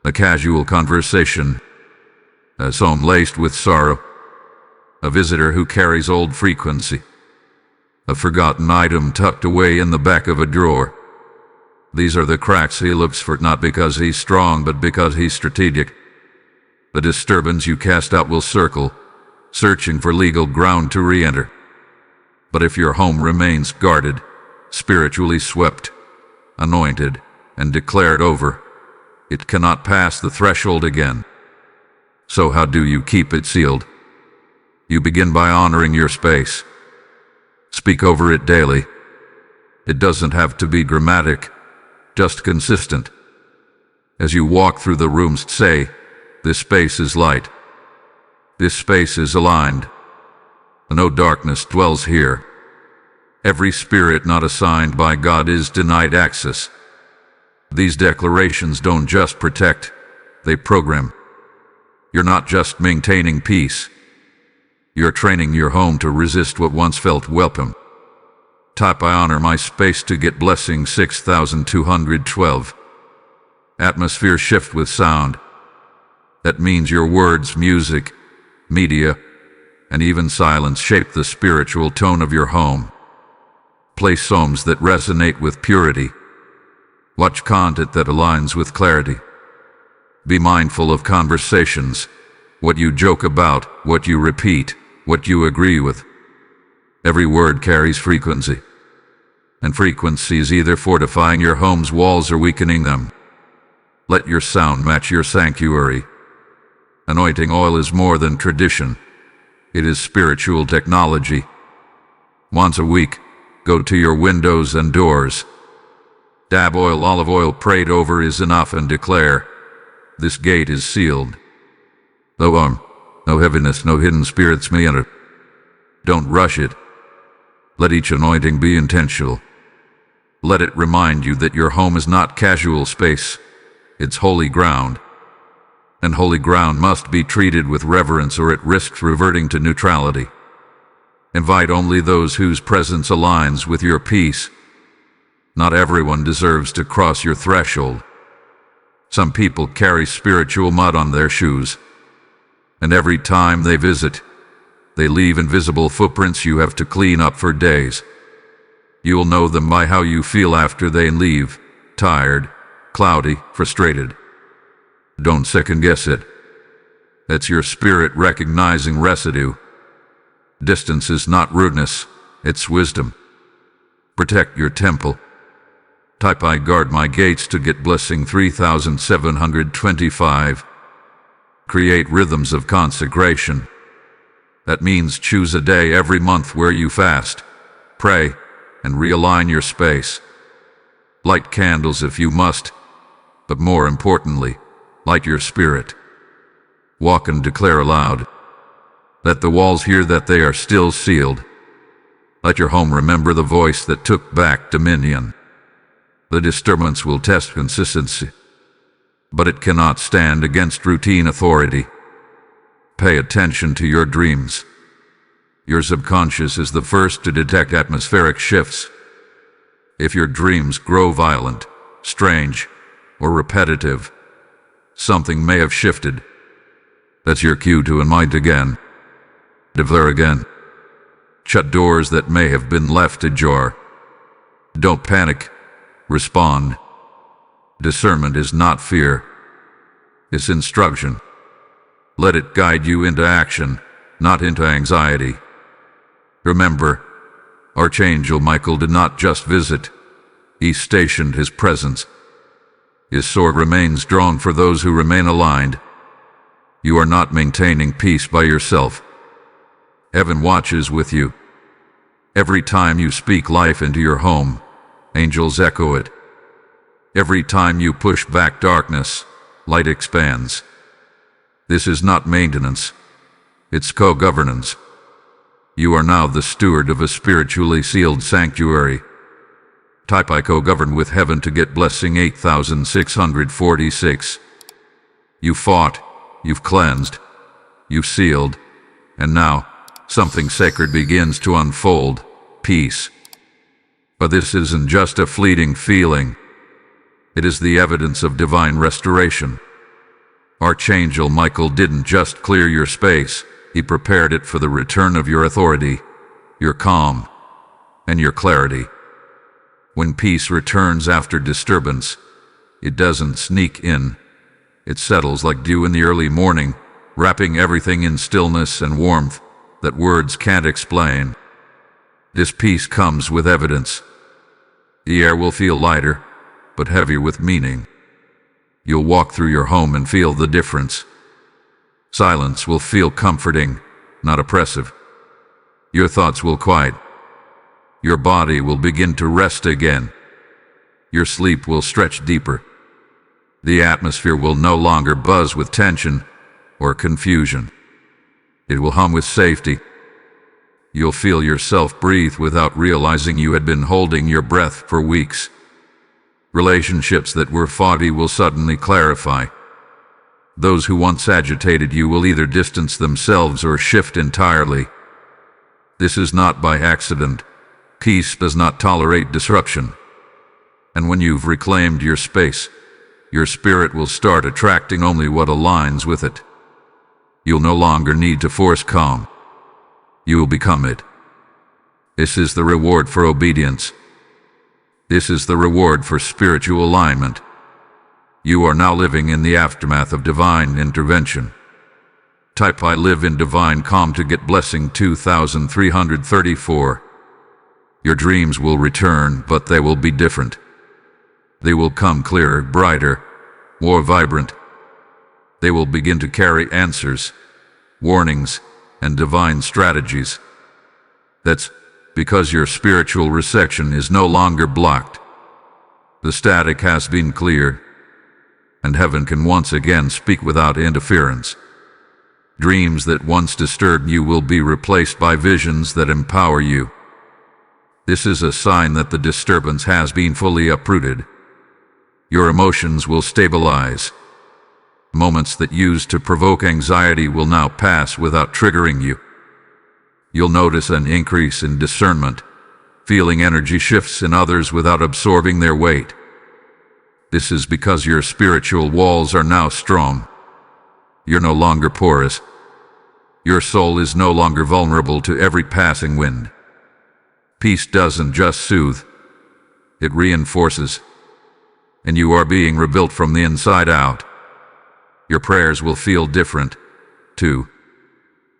A casual conversation, a song laced with sorrow, a visitor who carries old frequency, a forgotten item tucked away in the back of a drawer. These are the cracks he looks for, not because he's strong, but because he's strategic. The disturbance you cast out will circle, searching for legal ground to re-enter. But if your home remains guarded, spiritually swept, anointed, and declared over, it cannot pass the threshold again. So how do you keep it sealed? You begin by honoring your space. Speak over it daily. It doesn't have to be dramatic, just consistent. As you walk through the rooms, say, "This space is light. This space is aligned. No darkness dwells here. Every spirit not assigned by God is denied access." These declarations don't just protect, they program. You're not just maintaining peace. You're training your home to resist what once felt welcome. Type I honor my space to get blessing 6212. Atmosphere shift with sound. That means your words, music, media, and even silence shape the spiritual tone of your home. Play songs that resonate with purity. Watch content that aligns with clarity. Be mindful of conversations, what you joke about, what you repeat, what you agree with. Every word carries frequency, and frequency is either fortifying your home's walls or weakening them. Let your sound match your sanctuary. Anointing oil is more than tradition. It is spiritual technology. Once a week, go to your windows and doors. Dab oil, olive oil prayed over is enough, and declare, "This gate is sealed. No harm, no heaviness, no hidden spirits may enter." Don't rush it. Let each anointing be intentional. Let it remind you that your home is not casual space. It's holy ground. And holy ground must be treated with reverence, or it risks reverting to neutrality. Invite only those whose presence aligns with your peace. Not everyone deserves to cross your threshold. Some people carry spiritual mud on their shoes, and every time they visit, they leave invisible footprints you have to clean up for days. You'll know them by how you feel after they leave: tired, cloudy, frustrated. Don't second-guess it. That's your spirit recognizing residue. Distance is not rudeness, it's wisdom. Protect your temple. Type I guard my gates to get blessing 3725. Create rhythms of consecration. That means choose a day every month where you fast, pray, and realign your space. Light candles if you must, but more importantly, light your spirit. Walk and declare aloud. Let the walls hear that they are still sealed. Let your home remember the voice that took back dominion. The disturbance will test consistency, but it cannot stand against routine authority. Pay attention to your dreams. Your subconscious is the first to detect atmospheric shifts. If your dreams grow violent, strange, or repetitive, something may have shifted. That's your cue to invite again. Declare again. Shut doors that may have been left ajar. Don't panic. Respond. Discernment is not fear. It's instruction. Let it guide you into action, not into anxiety. Remember, Archangel Michael did not just visit, he stationed his presence. His sword remains drawn for those who remain aligned. You are not maintaining peace by yourself. Heaven watches with you. Every time you speak life into your home, angels echo it. Every time you push back darkness, light expands. This is not maintenance, it's co-governance. You are now the steward of a spiritually sealed sanctuary. Type I co-govern with heaven to get blessing 8646. You fought, you've cleansed, you've sealed, and now something sacred begins to unfold, peace. But this isn't just a fleeting feeling. It is the evidence of divine restoration. Archangel Michael didn't just clear your space, he prepared it for the return of your authority, your calm, and your clarity. When peace returns after disturbance, it doesn't sneak in. It settles like dew in the early morning, wrapping everything in stillness and warmth that words can't explain. This peace comes with evidence. The air will feel lighter, but heavier with meaning. You'll walk through your home and feel the difference. Silence will feel comforting, not oppressive. Your thoughts will quiet. Your body will begin to rest again. Your sleep will stretch deeper. The atmosphere will no longer buzz with tension or confusion. It will hum with safety. You'll feel yourself breathe without realizing you had been holding your breath for weeks. Relationships that were foggy will suddenly clarify. Those who once agitated you will either distance themselves or shift entirely. This is not by accident. Peace does not tolerate disruption. And when you've reclaimed your space, your spirit will start attracting only what aligns with it. You'll no longer need to force calm. You will become it. This is the reward for obedience. This is the reward for spiritual alignment. You are now living in the aftermath of divine intervention. Type I live in divine calm to get blessing 2334. Your dreams will return, but they will be different. They will come clearer, brighter, more vibrant. They will begin to carry answers, warnings, and divine strategies. That's because your spiritual reception is no longer blocked. The static has been cleared, and heaven can once again speak without interference. Dreams that once disturbed you will be replaced by visions that empower you. This is a sign that the disturbance has been fully uprooted. Your emotions will stabilize. Moments that used to provoke anxiety will now pass without triggering you. You'll notice an increase in discernment, feeling energy shifts in others without absorbing their weight. This is because your spiritual walls are now strong. You're no longer porous. Your soul is no longer vulnerable to every passing wind. Peace doesn't just soothe, it reinforces. And you are being rebuilt from the inside out. Your prayers will feel different, too.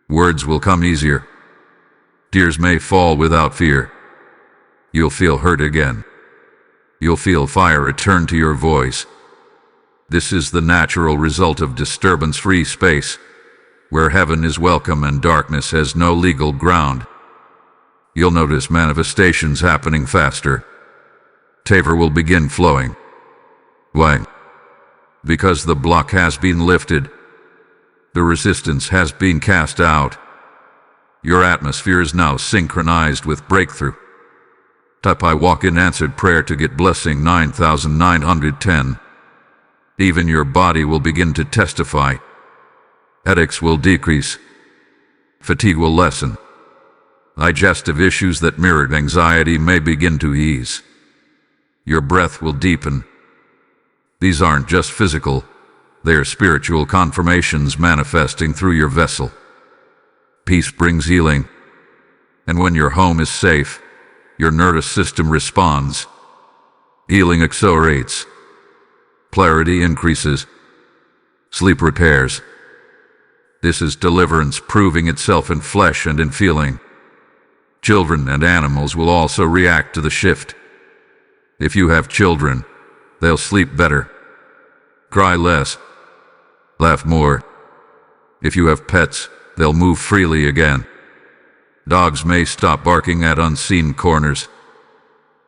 Words will come easier. Tears may fall without fear. You'll feel heard again. You'll feel fire return to your voice. This is the natural result of disturbance-free space, where heaven is welcome and darkness has no legal ground. You'll notice manifestations happening faster. Favor will begin flowing. Why? Because the block has been lifted. The resistance has been cast out. Your atmosphere is now synchronized with breakthrough. Type I walk in answered prayer to get blessing 9910. Even your body will begin to testify. Headaches will decrease. Fatigue will lessen. Digestive issues that mirrored anxiety may begin to ease. Your breath will deepen. These aren't just physical, they are spiritual confirmations manifesting through your vessel. Peace brings healing, and when your home is safe, your nervous system responds. Healing accelerates. Clarity increases. Sleep repairs. This is deliverance proving itself in flesh and in feeling. Children and animals will also react to the shift. If you have children, they'll sleep better, cry less, laugh more. If you have pets, they'll move freely again. Dogs may stop barking at unseen corners.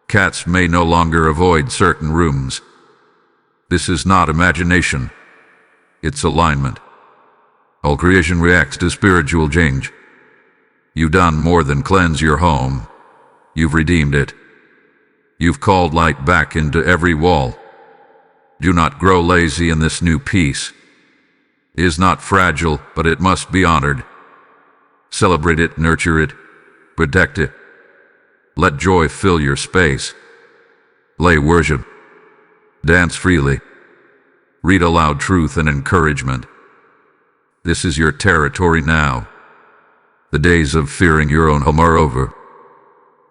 Cats may no longer avoid certain rooms. This is not imagination. It's alignment. All creation reacts to spiritual change. You've done more than cleanse your home. You've redeemed it. You've called light back into every wall. Do not grow lazy in this new peace. It is not fragile, but it must be honored. Celebrate it, nurture it, protect it. Let joy fill your space. Lay worship. Dance freely. Read aloud truth and encouragement. This is your territory now. The days of fearing your own home are over.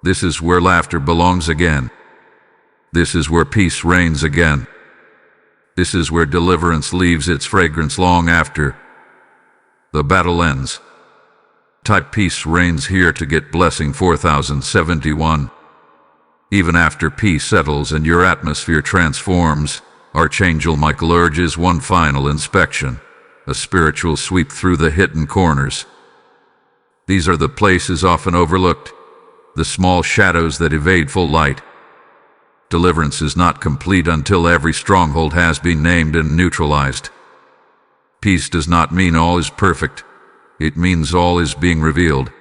This is where laughter belongs again. This is where peace reigns again. This is where deliverance leaves its fragrance long after the battle ends. Type peace reigns here to get blessing 4071. Even after peace settles and your atmosphere transforms, Archangel Michael urges one final inspection, a spiritual sweep through the hidden corners. These are the places often overlooked, the small shadows that evade full light. Deliverance is not complete until every stronghold has been named and neutralized. Peace does not mean all is perfect. It means all is being revealed.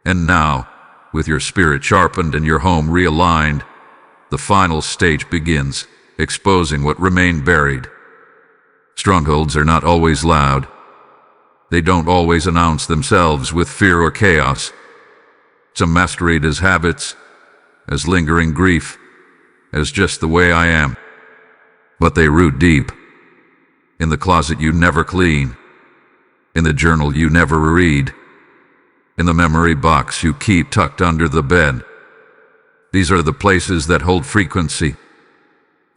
And now, with your spirit sharpened and your home realigned, the final stage begins, exposing what remained buried. Strongholds are not always loud. They don't always announce themselves with fear or chaos. Some masquerade as habits, as lingering grief, as just the way I am. But they root deep. In the closet you never clean. In the journal you never read. In the memory box you keep tucked under the bed. These are the places that hold frequency,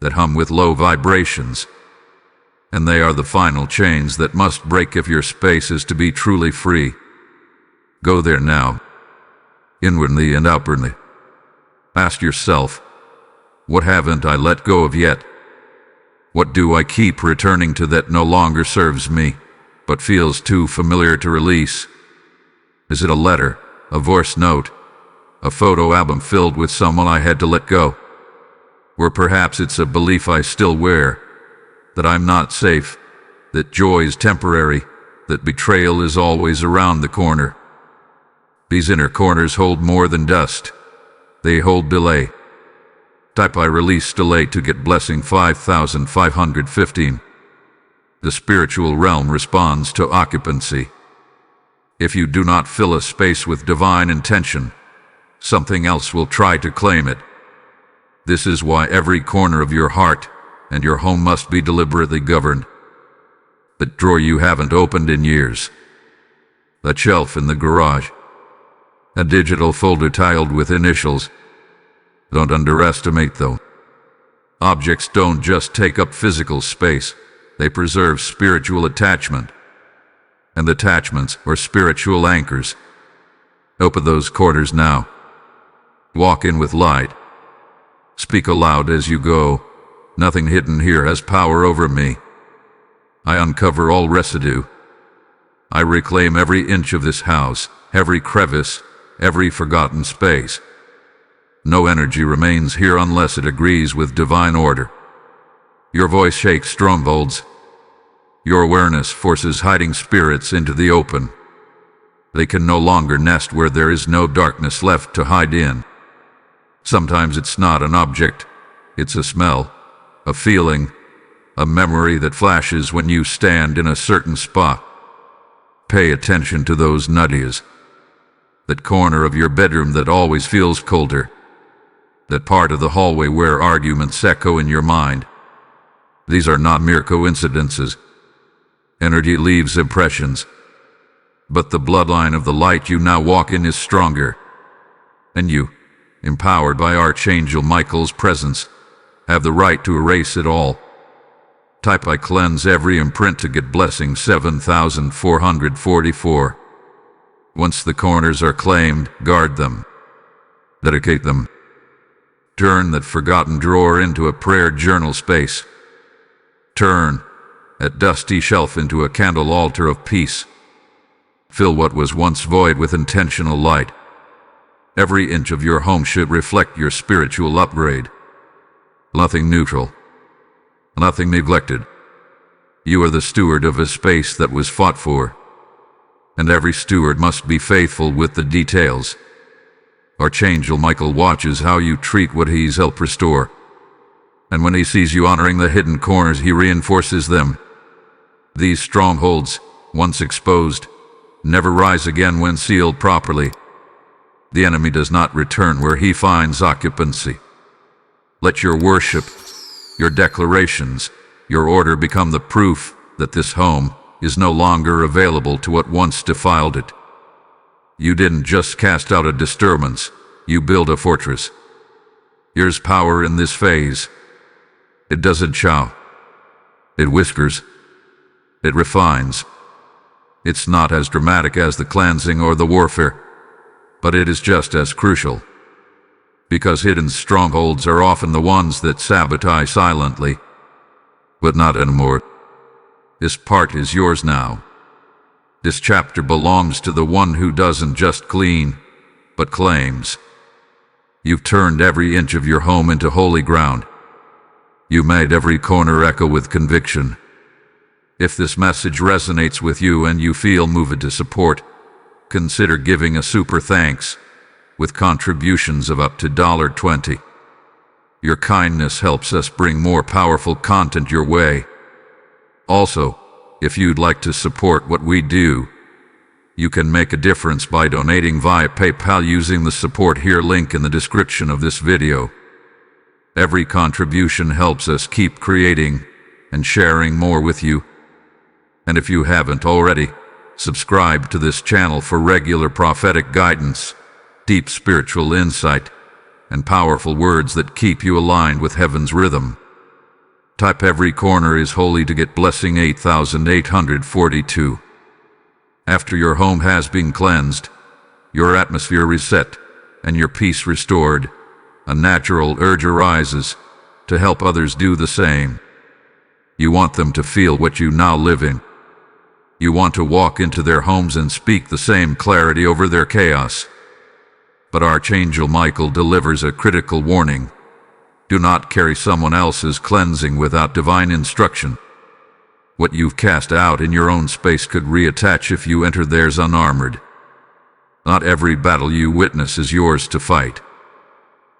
that hum with low vibrations. And they are the final chains that must break if your space is to be truly free. Go there now, inwardly and outwardly. Ask yourself, what haven't I let go of yet? What do I keep returning to that no longer serves me, but feels too familiar to release? Is it a letter, a voice note, a photo album filled with someone I had to let go? Or perhaps it's a belief I still wear, that I'm not safe, that joy is temporary, that betrayal is always around the corner. These inner corners hold more than dust. They hold delay. Type I release delay to get blessing 5515. The spiritual realm responds to occupancy. If you do not fill a space with divine intention, something else will try to claim it. This is why every corner of your heart and your home must be deliberately governed. That drawer you haven't opened in years. That shelf in the garage. A digital folder tiled with initials. Don't underestimate though. Objects don't just take up physical space, they preserve spiritual attachment. And attachments are spiritual anchors. Open those corners now. Walk in with light. Speak aloud as you go. Nothing hidden here has power over me. I uncover all residue. I reclaim every inch of this house, every crevice, every forgotten space. No energy remains here unless it agrees with divine order. Your voice shakes strongholds. Your awareness forces hiding spirits into the open. They can no longer nest where there is no darkness left to hide in. Sometimes it's not an object, it's a smell, a feeling, a memory that flashes when you stand in a certain spot. Pay attention to those nudges. That corner of your bedroom that always feels colder. That part of the hallway where arguments echo in your mind. These are not mere coincidences. Energy leaves impressions. But the bloodline of the light you now walk in is stronger. And you, empowered by Archangel Michael's presence, have the right to erase it all. Type I cleanse every imprint to get blessing 7444. Once the corners are claimed, guard them. Dedicate them. Turn that forgotten drawer into a prayer journal space. Turn that dusty shelf into a candle altar of peace. Fill what was once void with intentional light. Every inch of your home should reflect your spiritual upgrade. Nothing neutral. Nothing neglected. You are the steward of a space that was fought for. And every steward must be faithful with the details. Archangel Michael watches how you treat what he's helped restore. And when he sees you honoring the hidden corners, he reinforces them. These strongholds, once exposed, never rise again when sealed properly. The enemy does not return where he finds occupancy. Let your worship, your declarations, your order become the proof that this home is no longer available to what once defiled it. You didn't just cast out a disturbance, you build a fortress. Here's power in this phase. It doesn't shout. It whispers. It refines. It's not as dramatic as the cleansing or the warfare, but it is just as crucial. Because hidden strongholds are often the ones that sabotage silently, but not anymore. This part is yours now. This chapter belongs to the one who doesn't just clean, but claims. You've turned every inch of your home into holy ground. You made every corner echo with conviction. If this message resonates with you and you feel moved to support, consider giving a super thanks with contributions of up to $20. Your kindness helps us bring more powerful content your way. Also, if you'd like to support what we do, you can make a difference by donating via PayPal using the support here link in the description of this video. Every contribution helps us keep creating and sharing more with you. And if you haven't already, subscribe to this channel for regular prophetic guidance, deep spiritual insight, and powerful words that keep you aligned with heaven's rhythm. Type every corner is holy to get blessing 8842. After your home has been cleansed, your atmosphere reset, and your peace restored, a natural urge arises to help others do the same. You want them to feel what you now live in. You want to walk into their homes and speak the same clarity over their chaos. But Archangel Michael delivers a critical warning. Do not carry someone else's cleansing without divine instruction. What you've cast out in your own space could reattach if you enter theirs unarmored. Not every battle you witness is yours to fight.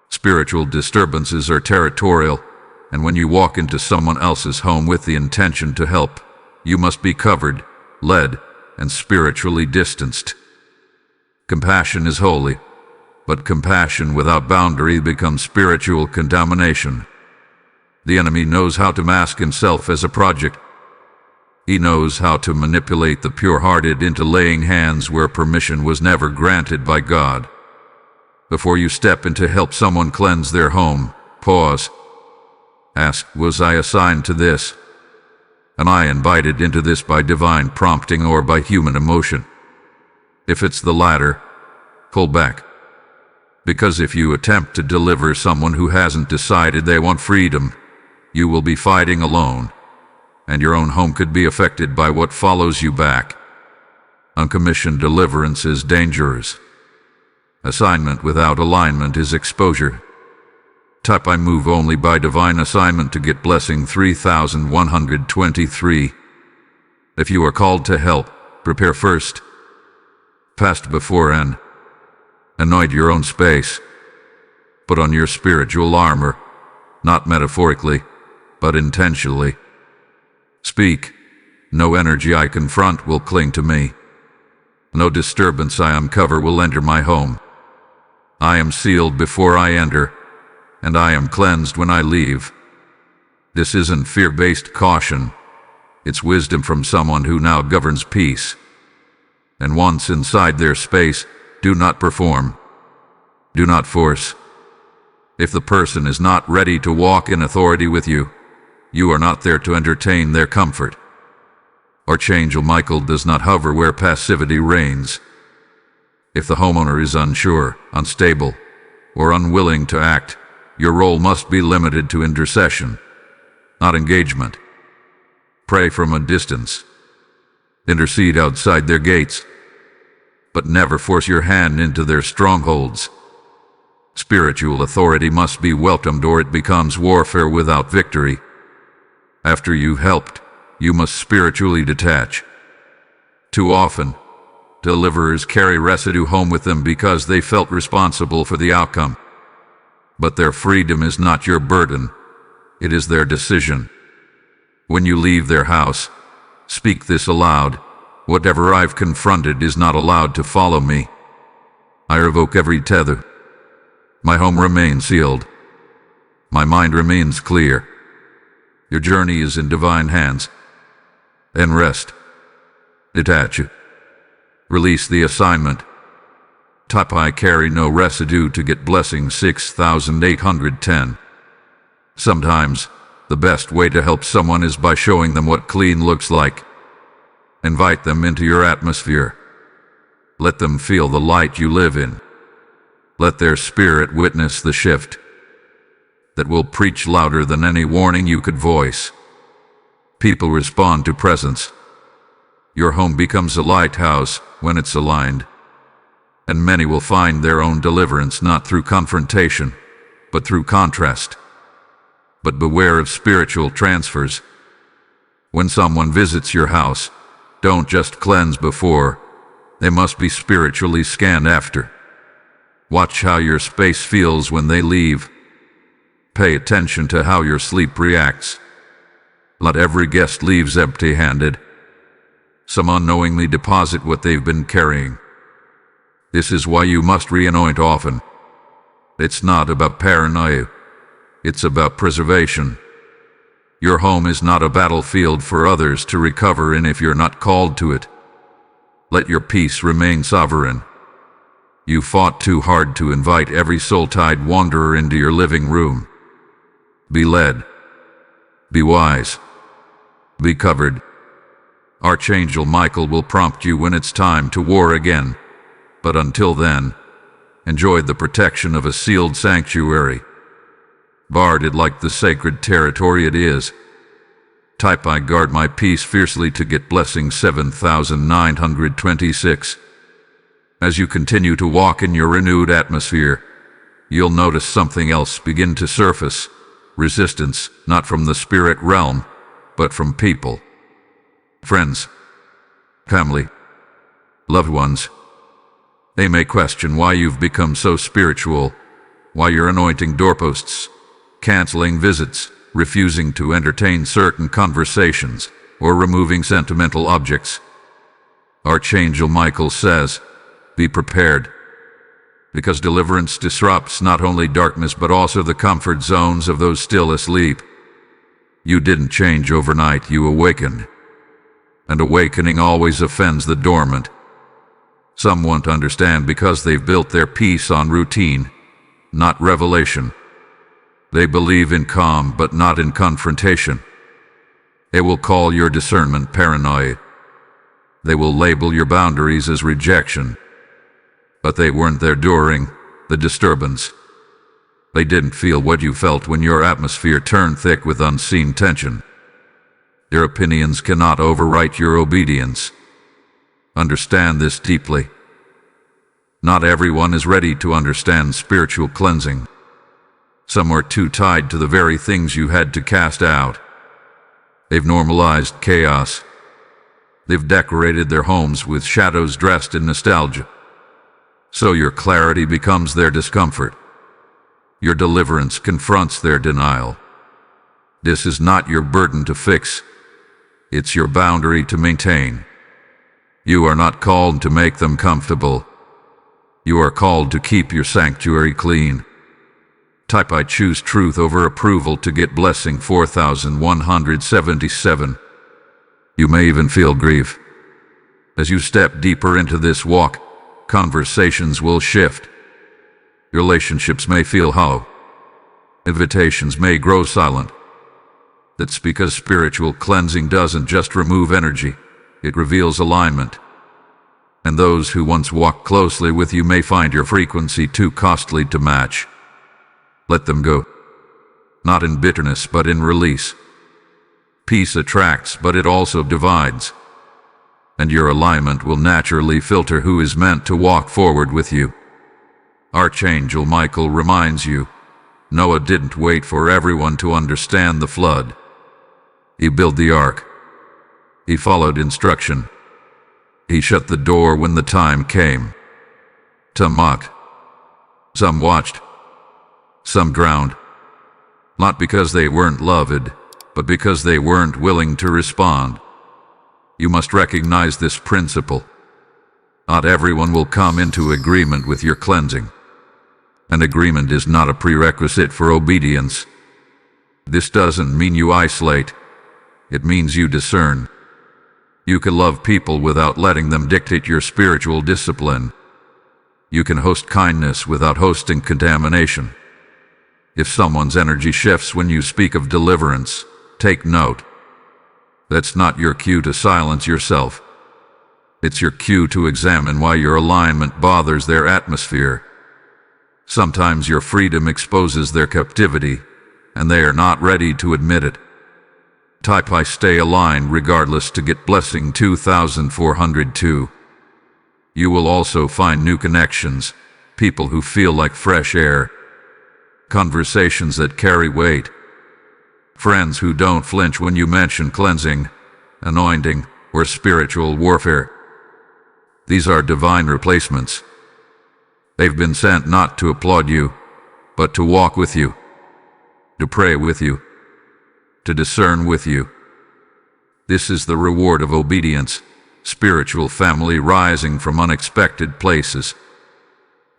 Spiritual disturbances are territorial, and when you walk into someone else's home with the intention to help, you must be covered, led, and spiritually distanced. Compassion is holy, but compassion without boundary becomes spiritual contamination. The enemy knows how to mask himself as a project. He knows how to manipulate the pure-hearted into laying hands where permission was never granted by God. Before you step in to help someone cleanse their home, pause. Ask, was I assigned to this? Am I invited into this by divine prompting or by human emotion? If it's the latter, pull back. Because if you attempt to deliver someone who hasn't decided they want freedom, you will be fighting alone, and your own home could be affected by what follows you back. Uncommissioned deliverance is dangerous. Assignment without alignment is exposure. Type I move only by divine assignment to get blessing 3123. If you are called to help, prepare first. Past before and anoint your own space. Put on your spiritual armor, not metaphorically, but intentionally. Speak. No energy I confront will cling to me. No disturbance I uncover will enter my home. I am sealed before I enter, and I am cleansed when I leave. This isn't fear-based caution. It's wisdom from someone who now governs peace. And once inside their space, do not perform. Do not force. If the person is not ready to walk in authority with you, you are not there to entertain their comfort. Archangel Michael does not hover where passivity reigns. If the homeowner is unsure, unstable, or unwilling to act, your role must be limited to intercession, not engagement. Pray from a distance. Intercede outside their gates, but never force your hand into their strongholds. Spiritual authority must be welcomed, or it becomes warfare without victory. After you've helped, you must spiritually detach. Too often, deliverers carry residue home with them because they felt responsible for the outcome. But their freedom is not your burden, it is their decision. When you leave their house, speak this aloud: whatever I've confronted is not allowed to follow me. I revoke every tether. My home remains sealed. My mind remains clear. Your journey is in divine hands. And rest. Detach. Release the assignment. Type I carry no residue to get blessing 6810. Sometimes, the best way to help someone is by showing them what clean looks like. Invite them into your atmosphere. Let them feel the light you live in. Let their spirit witness the shift that will preach louder than any warning you could voice. People respond to presence. Your home becomes a lighthouse when it's aligned, and many will find their own deliverance not through confrontation, but through contrast. But beware of spiritual transfers. When someone visits your house, don't just cleanse before, they must be spiritually scanned after. Watch how your space feels when they leave. Pay attention to how your sleep reacts. Not every guest leaves empty-handed. Some unknowingly deposit what they've been carrying. This is why you must re-anoint often. It's not about paranoia. It's about preservation. Your home is not a battlefield for others to recover in if you're not called to it. Let your peace remain sovereign. You fought too hard to invite every soul-tied wanderer into your living room. Be led. Be wise. Be covered. Archangel Michael will prompt you when it's time to war again. But until then, enjoy the protection of a sealed sanctuary. Guarded like the sacred territory it is. Type I guard my peace fiercely to get blessing 7926. As you continue to walk in your renewed atmosphere, you'll notice something else begin to surface. Resistance, not from the spirit realm, but from people. Friends, family, loved ones. They may question why you've become so spiritual, why you're anointing doorposts, canceling visits, refusing to entertain certain conversations, or removing sentimental objects. Archangel Michael says, be prepared, because deliverance disrupts not only darkness but also the comfort zones of those still asleep. You didn't change overnight, you awakened. And awakening always offends the dormant. Some won't understand because they've built their peace on routine, not revelation. They believe in calm but not in confrontation. They will call your discernment paranoia. They will label your boundaries as rejection. But they weren't there during the disturbance. They didn't feel what you felt when your atmosphere turned thick with unseen tension. Their opinions cannot overwrite your obedience. Understand this deeply. Not everyone is ready to understand spiritual cleansing. Some are too tied to the very things you had to cast out. They've normalized chaos. They've decorated their homes with shadows dressed in nostalgia. So your clarity becomes their discomfort. Your deliverance confronts their denial. This is not your burden to fix. It's your boundary to maintain. You are not called to make them comfortable. You are called to keep your sanctuary clean. Type I choose truth over approval to get blessing 4177. You may even feel grief. As you step deeper into this walk, conversations will shift. Relationships may feel hollow. Invitations may grow silent. That's because spiritual cleansing doesn't just remove energy, it reveals alignment. and those who once walked closely with you may find your frequency too costly to match. Let them go, not in bitterness but in release. Peace attracts, but it also divides, and your alignment will naturally filter who is meant to walk forward with you. Archangel Michael reminds you, Noah didn't wait for everyone to understand the flood. He built the ark. He followed instruction. He shut the door when the time came. Some mocked. Some watched. Some drowned. Not because they weren't loved, but because they weren't willing to respond. You must recognize this principle. Not everyone will come into agreement with your cleansing. An agreement is not a prerequisite for obedience. This doesn't mean you isolate. It means you discern. You can love people without letting them dictate your spiritual discipline. You can host kindness without hosting contamination. If someone's energy shifts when you speak of deliverance, take note. That's not your cue to silence yourself. It's your cue to examine why your alignment bothers their atmosphere. Sometimes your freedom exposes their captivity, and they are not ready to admit it. Type I stay aligned regardless to get blessing 2402. You will also find new connections, people who feel like fresh air, conversations that carry weight, friends who don't flinch when you mention cleansing, anointing, or spiritual warfare. These are divine replacements. They've been sent not to applaud you, but to walk with you, to pray with you, to discern with you. This is the reward of obedience, spiritual family rising from unexpected places.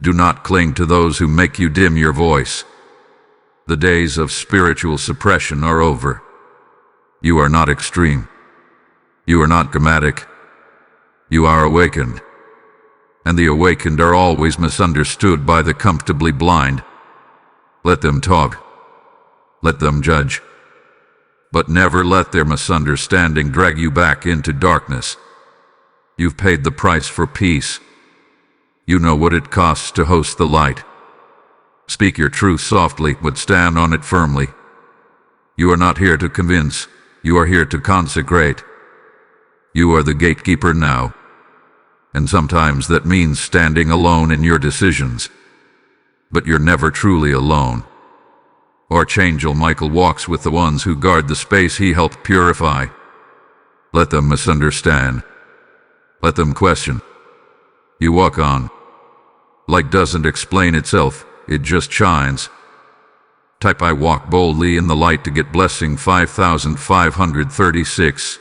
Do not cling to those who make you dim your voice. The days of spiritual suppression are over. You are not extreme. You are not dramatic. You are awakened. And the awakened are always misunderstood by the comfortably blind. Let them talk. Let them judge. But never let their misunderstanding drag you back into darkness. You've paid the price for peace. You know what it costs to host the light. Speak your truth softly, but stand on it firmly. You are not here to convince. You are here to consecrate. You are the gatekeeper now. And sometimes that means standing alone in your decisions. But you're never truly alone. Archangel Michael walks with the ones who guard the space he helped purify. Let them misunderstand. Let them question. You walk on. Light doesn't explain itself, it just shines. Type I walk boldly in the light to get blessing 5536.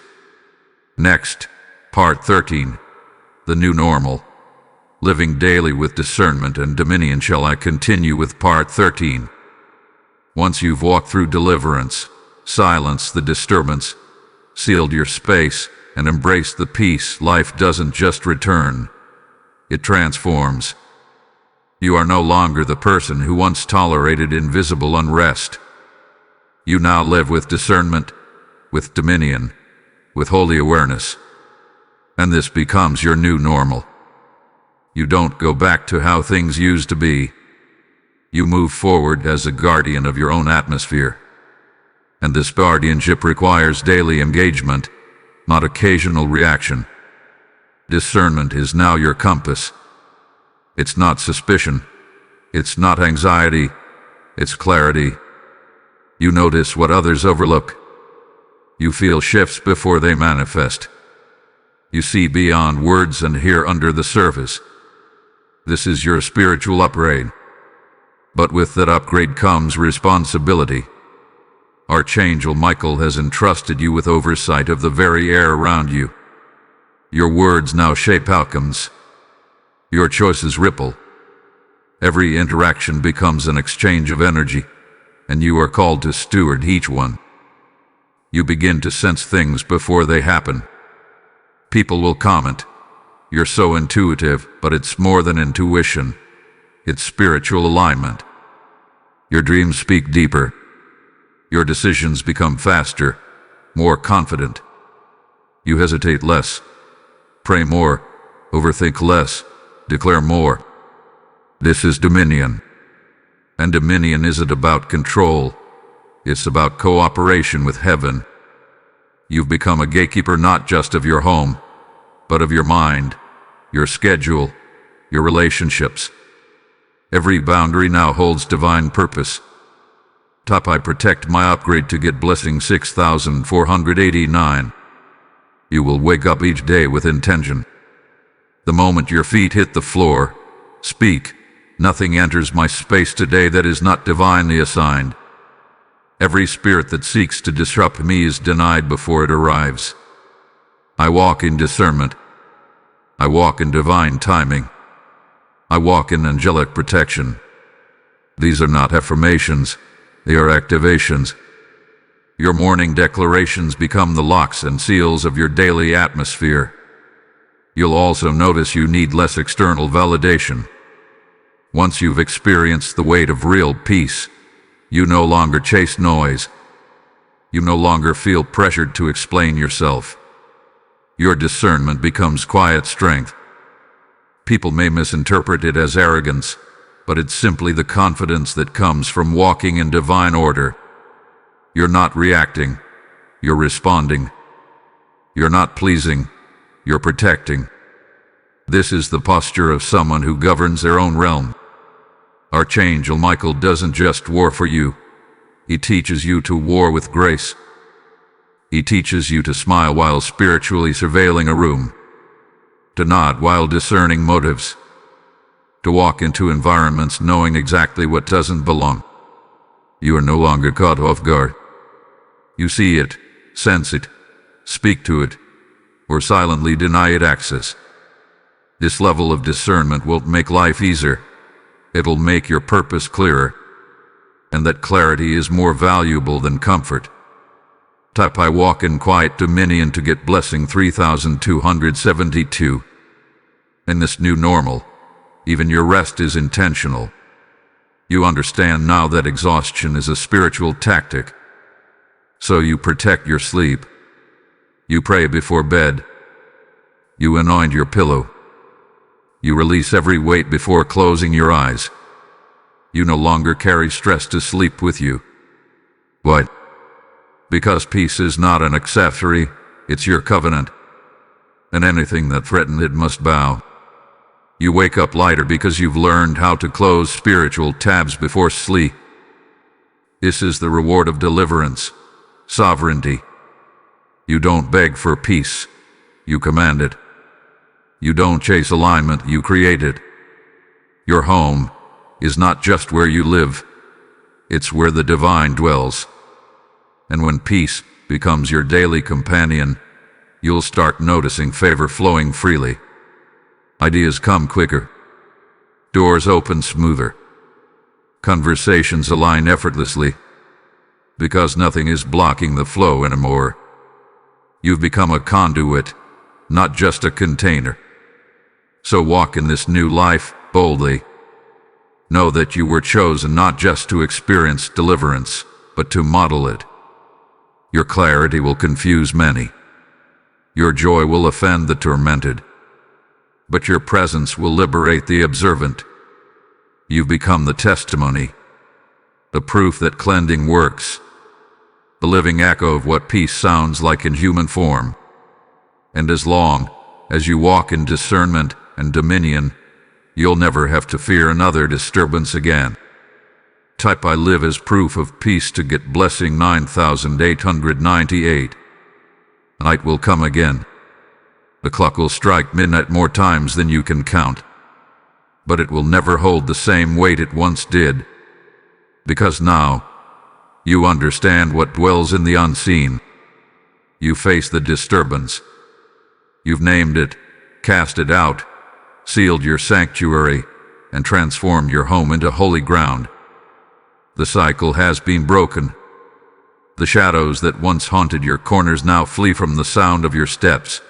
Next, part 13. The new normal. Living daily with discernment and dominion. Shall I continue with part 13? Once you've walked through deliverance, silenced the disturbance, sealed your space, and embraced the peace, life doesn't just return. It transforms. You are no longer the person who once tolerated invisible unrest. You now live with discernment, with dominion, with holy awareness. And this becomes your new normal. You don't go back to how things used to be. You move forward as a guardian of your own atmosphere. And this guardianship requires daily engagement, not occasional reaction. Discernment is now your compass. It's not suspicion. It's not anxiety. It's clarity. You notice what others overlook. You feel shifts before they manifest. You see beyond words and hear under the surface. This is your spiritual upgrade. But with that upgrade comes responsibility. Archangel Michael has entrusted you with oversight of the very air around you. Your words now shape outcomes. Your choices ripple. Every interaction becomes an exchange of energy, and you are called to steward each one. You begin to sense things before they happen. People will comment, "You're so intuitive," but it's more than intuition. It's spiritual alignment. Your dreams speak deeper. Your decisions become faster, more confident. You hesitate less, pray more, overthink less, declare more. This is dominion. And dominion isn't about control. It's about cooperation with heaven. You've become a gatekeeper not just of your home, but of your mind, your schedule, your relationships. Every boundary now holds divine purpose. I protect my upgrade to get blessing 6489. You will wake up each day with intention. The moment your feet hit the floor, speak, nothing enters my space today that is not divinely assigned. Every spirit that seeks to disrupt me is denied before it arrives. I walk in discernment. I walk in divine timing. I walk in angelic protection. These are not affirmations, they are activations. Your morning declarations become the locks and seals of your daily atmosphere. You'll also notice you need less external validation. Once you've experienced the weight of real peace, you no longer chase noise. You no longer feel pressured to explain yourself. Your discernment becomes quiet strength. People may misinterpret it as arrogance, but it's simply the confidence that comes from walking in divine order. You're not reacting, you're responding. You're not pleasing, you're protecting. This is the posture of someone who governs their own realm. Archangel Michael doesn't just war for you. He teaches you to war with grace. He teaches you to smile while spiritually surveilling a room, to nod while discerning motives, to walk into environments knowing exactly what doesn't belong. You are no longer caught off guard. You see it, sense it, speak to it, or silently deny it access. This level of discernment won't make life easier. It'll make your purpose clearer, and that clarity is more valuable than comfort. I walk in quiet dominion to get blessing 3272. In this new normal, even your rest is intentional. You understand now that exhaustion is a spiritual tactic. So you protect your sleep. You pray before bed. You anoint your pillow. You release every weight before closing your eyes. You no longer carry stress to sleep with you. Why? Because peace is not an accessory, it's your covenant. And anything that threatens it must bow. You wake up lighter because you've learned how to close spiritual tabs before sleep. This is the reward of deliverance, sovereignty. You don't beg for peace, you command it. You don't chase alignment, you create it. Your home is not just where you live, it's where the divine dwells. And when peace becomes your daily companion, you'll start noticing favor flowing freely. Ideas come quicker. Doors open smoother. Conversations align effortlessly, because nothing is blocking the flow anymore. You've become a conduit, not just a container. So walk in this new life boldly. Know that you were chosen not just to experience deliverance, but to model it. Your clarity will confuse many. Your joy will offend the tormented. But your presence will liberate the observant. You've become the testimony, the proof that cleansing works, the living echo of what peace sounds like in human form. And as long as you walk in discernment and dominion, you'll never have to fear another disturbance again. I live as proof of peace to get blessing 9898. Night will come again. The clock will strike midnight more times than you can count. But it will never hold the same weight it once did. Because now, you understand what dwells in the unseen. You face the disturbance. You've named it, cast it out, sealed your sanctuary, and transformed your home into holy ground. The cycle has been broken. The shadows that once haunted your corners now flee from the sound of your steps.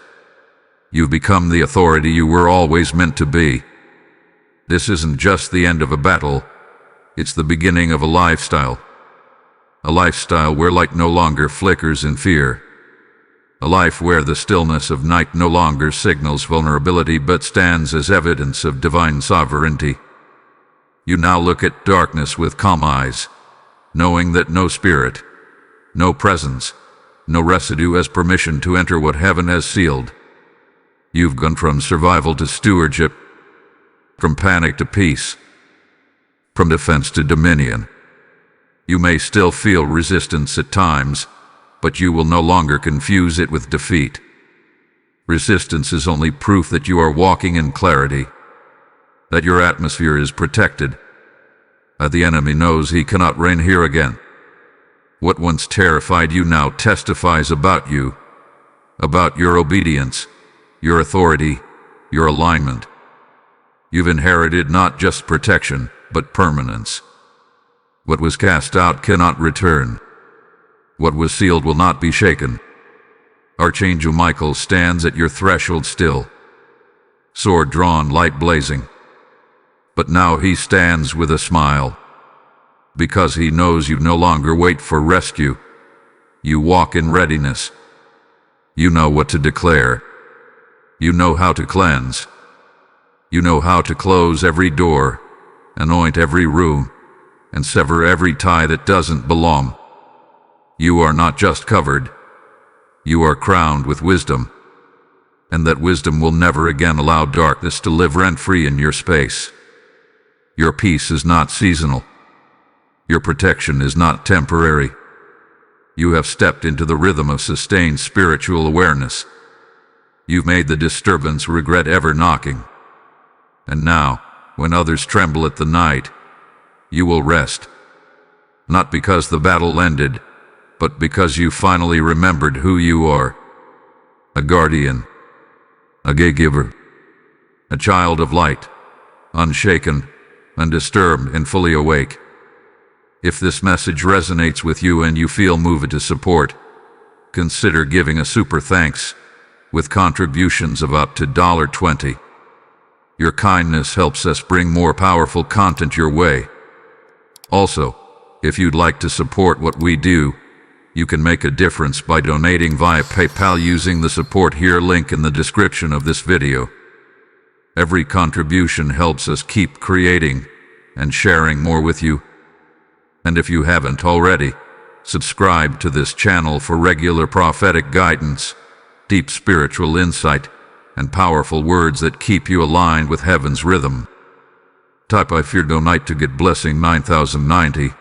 You've become the authority you were always meant to be. This isn't just the end of a battle, it's the beginning of a lifestyle. A lifestyle where light no longer flickers in fear. A life where the stillness of night no longer signals vulnerability but stands as evidence of divine sovereignty. You now look at darkness with calm eyes, knowing that no spirit, no presence, no residue has permission to enter what heaven has sealed. You've gone from survival to stewardship, from panic to peace, from defense to dominion. You may still feel resistance at times, but you will no longer confuse it with defeat. Resistance is only proof that you are walking in clarity, that your atmosphere is protected, that the enemy knows he cannot reign here again. What once terrified you now testifies about you, about your obedience, your authority, your alignment. You've inherited not just protection, but permanence. What was cast out cannot return. What was sealed will not be shaken. Archangel Michael stands at your threshold still, sword drawn, light blazing. But now he stands with a smile, because he knows you no longer wait for rescue. You walk in readiness. You know what to declare. You know how to cleanse. You know how to close every door, anoint every room, and sever every tie that doesn't belong. You are not just covered, you are crowned with wisdom, and that wisdom will never again allow darkness to live rent-free in your space. Your peace is not seasonal. Your protection is not temporary. You have stepped into the rhythm of sustained spiritual awareness. You've made the disturbance regret ever knocking. And now, when others tremble at the night, you will rest. Not because the battle ended, but because you finally remembered who you are. A guardian, a gate-giver, a child of light, unshaken, undisturbed, and fully awake. If this message resonates with you and you feel moved to support, consider giving a super thanks with contributions of up to $20. Your kindness helps us bring more powerful content your way. Also, if you'd like to support what we do, you can make a difference by donating via PayPal using the support here link in the description of this video. Every contribution helps us keep creating and sharing more with you. And if you haven't already, subscribe to this channel for regular prophetic guidance, deep spiritual insight, and powerful words that keep you aligned with heaven's rhythm. Type I fear donate to get blessing 9090.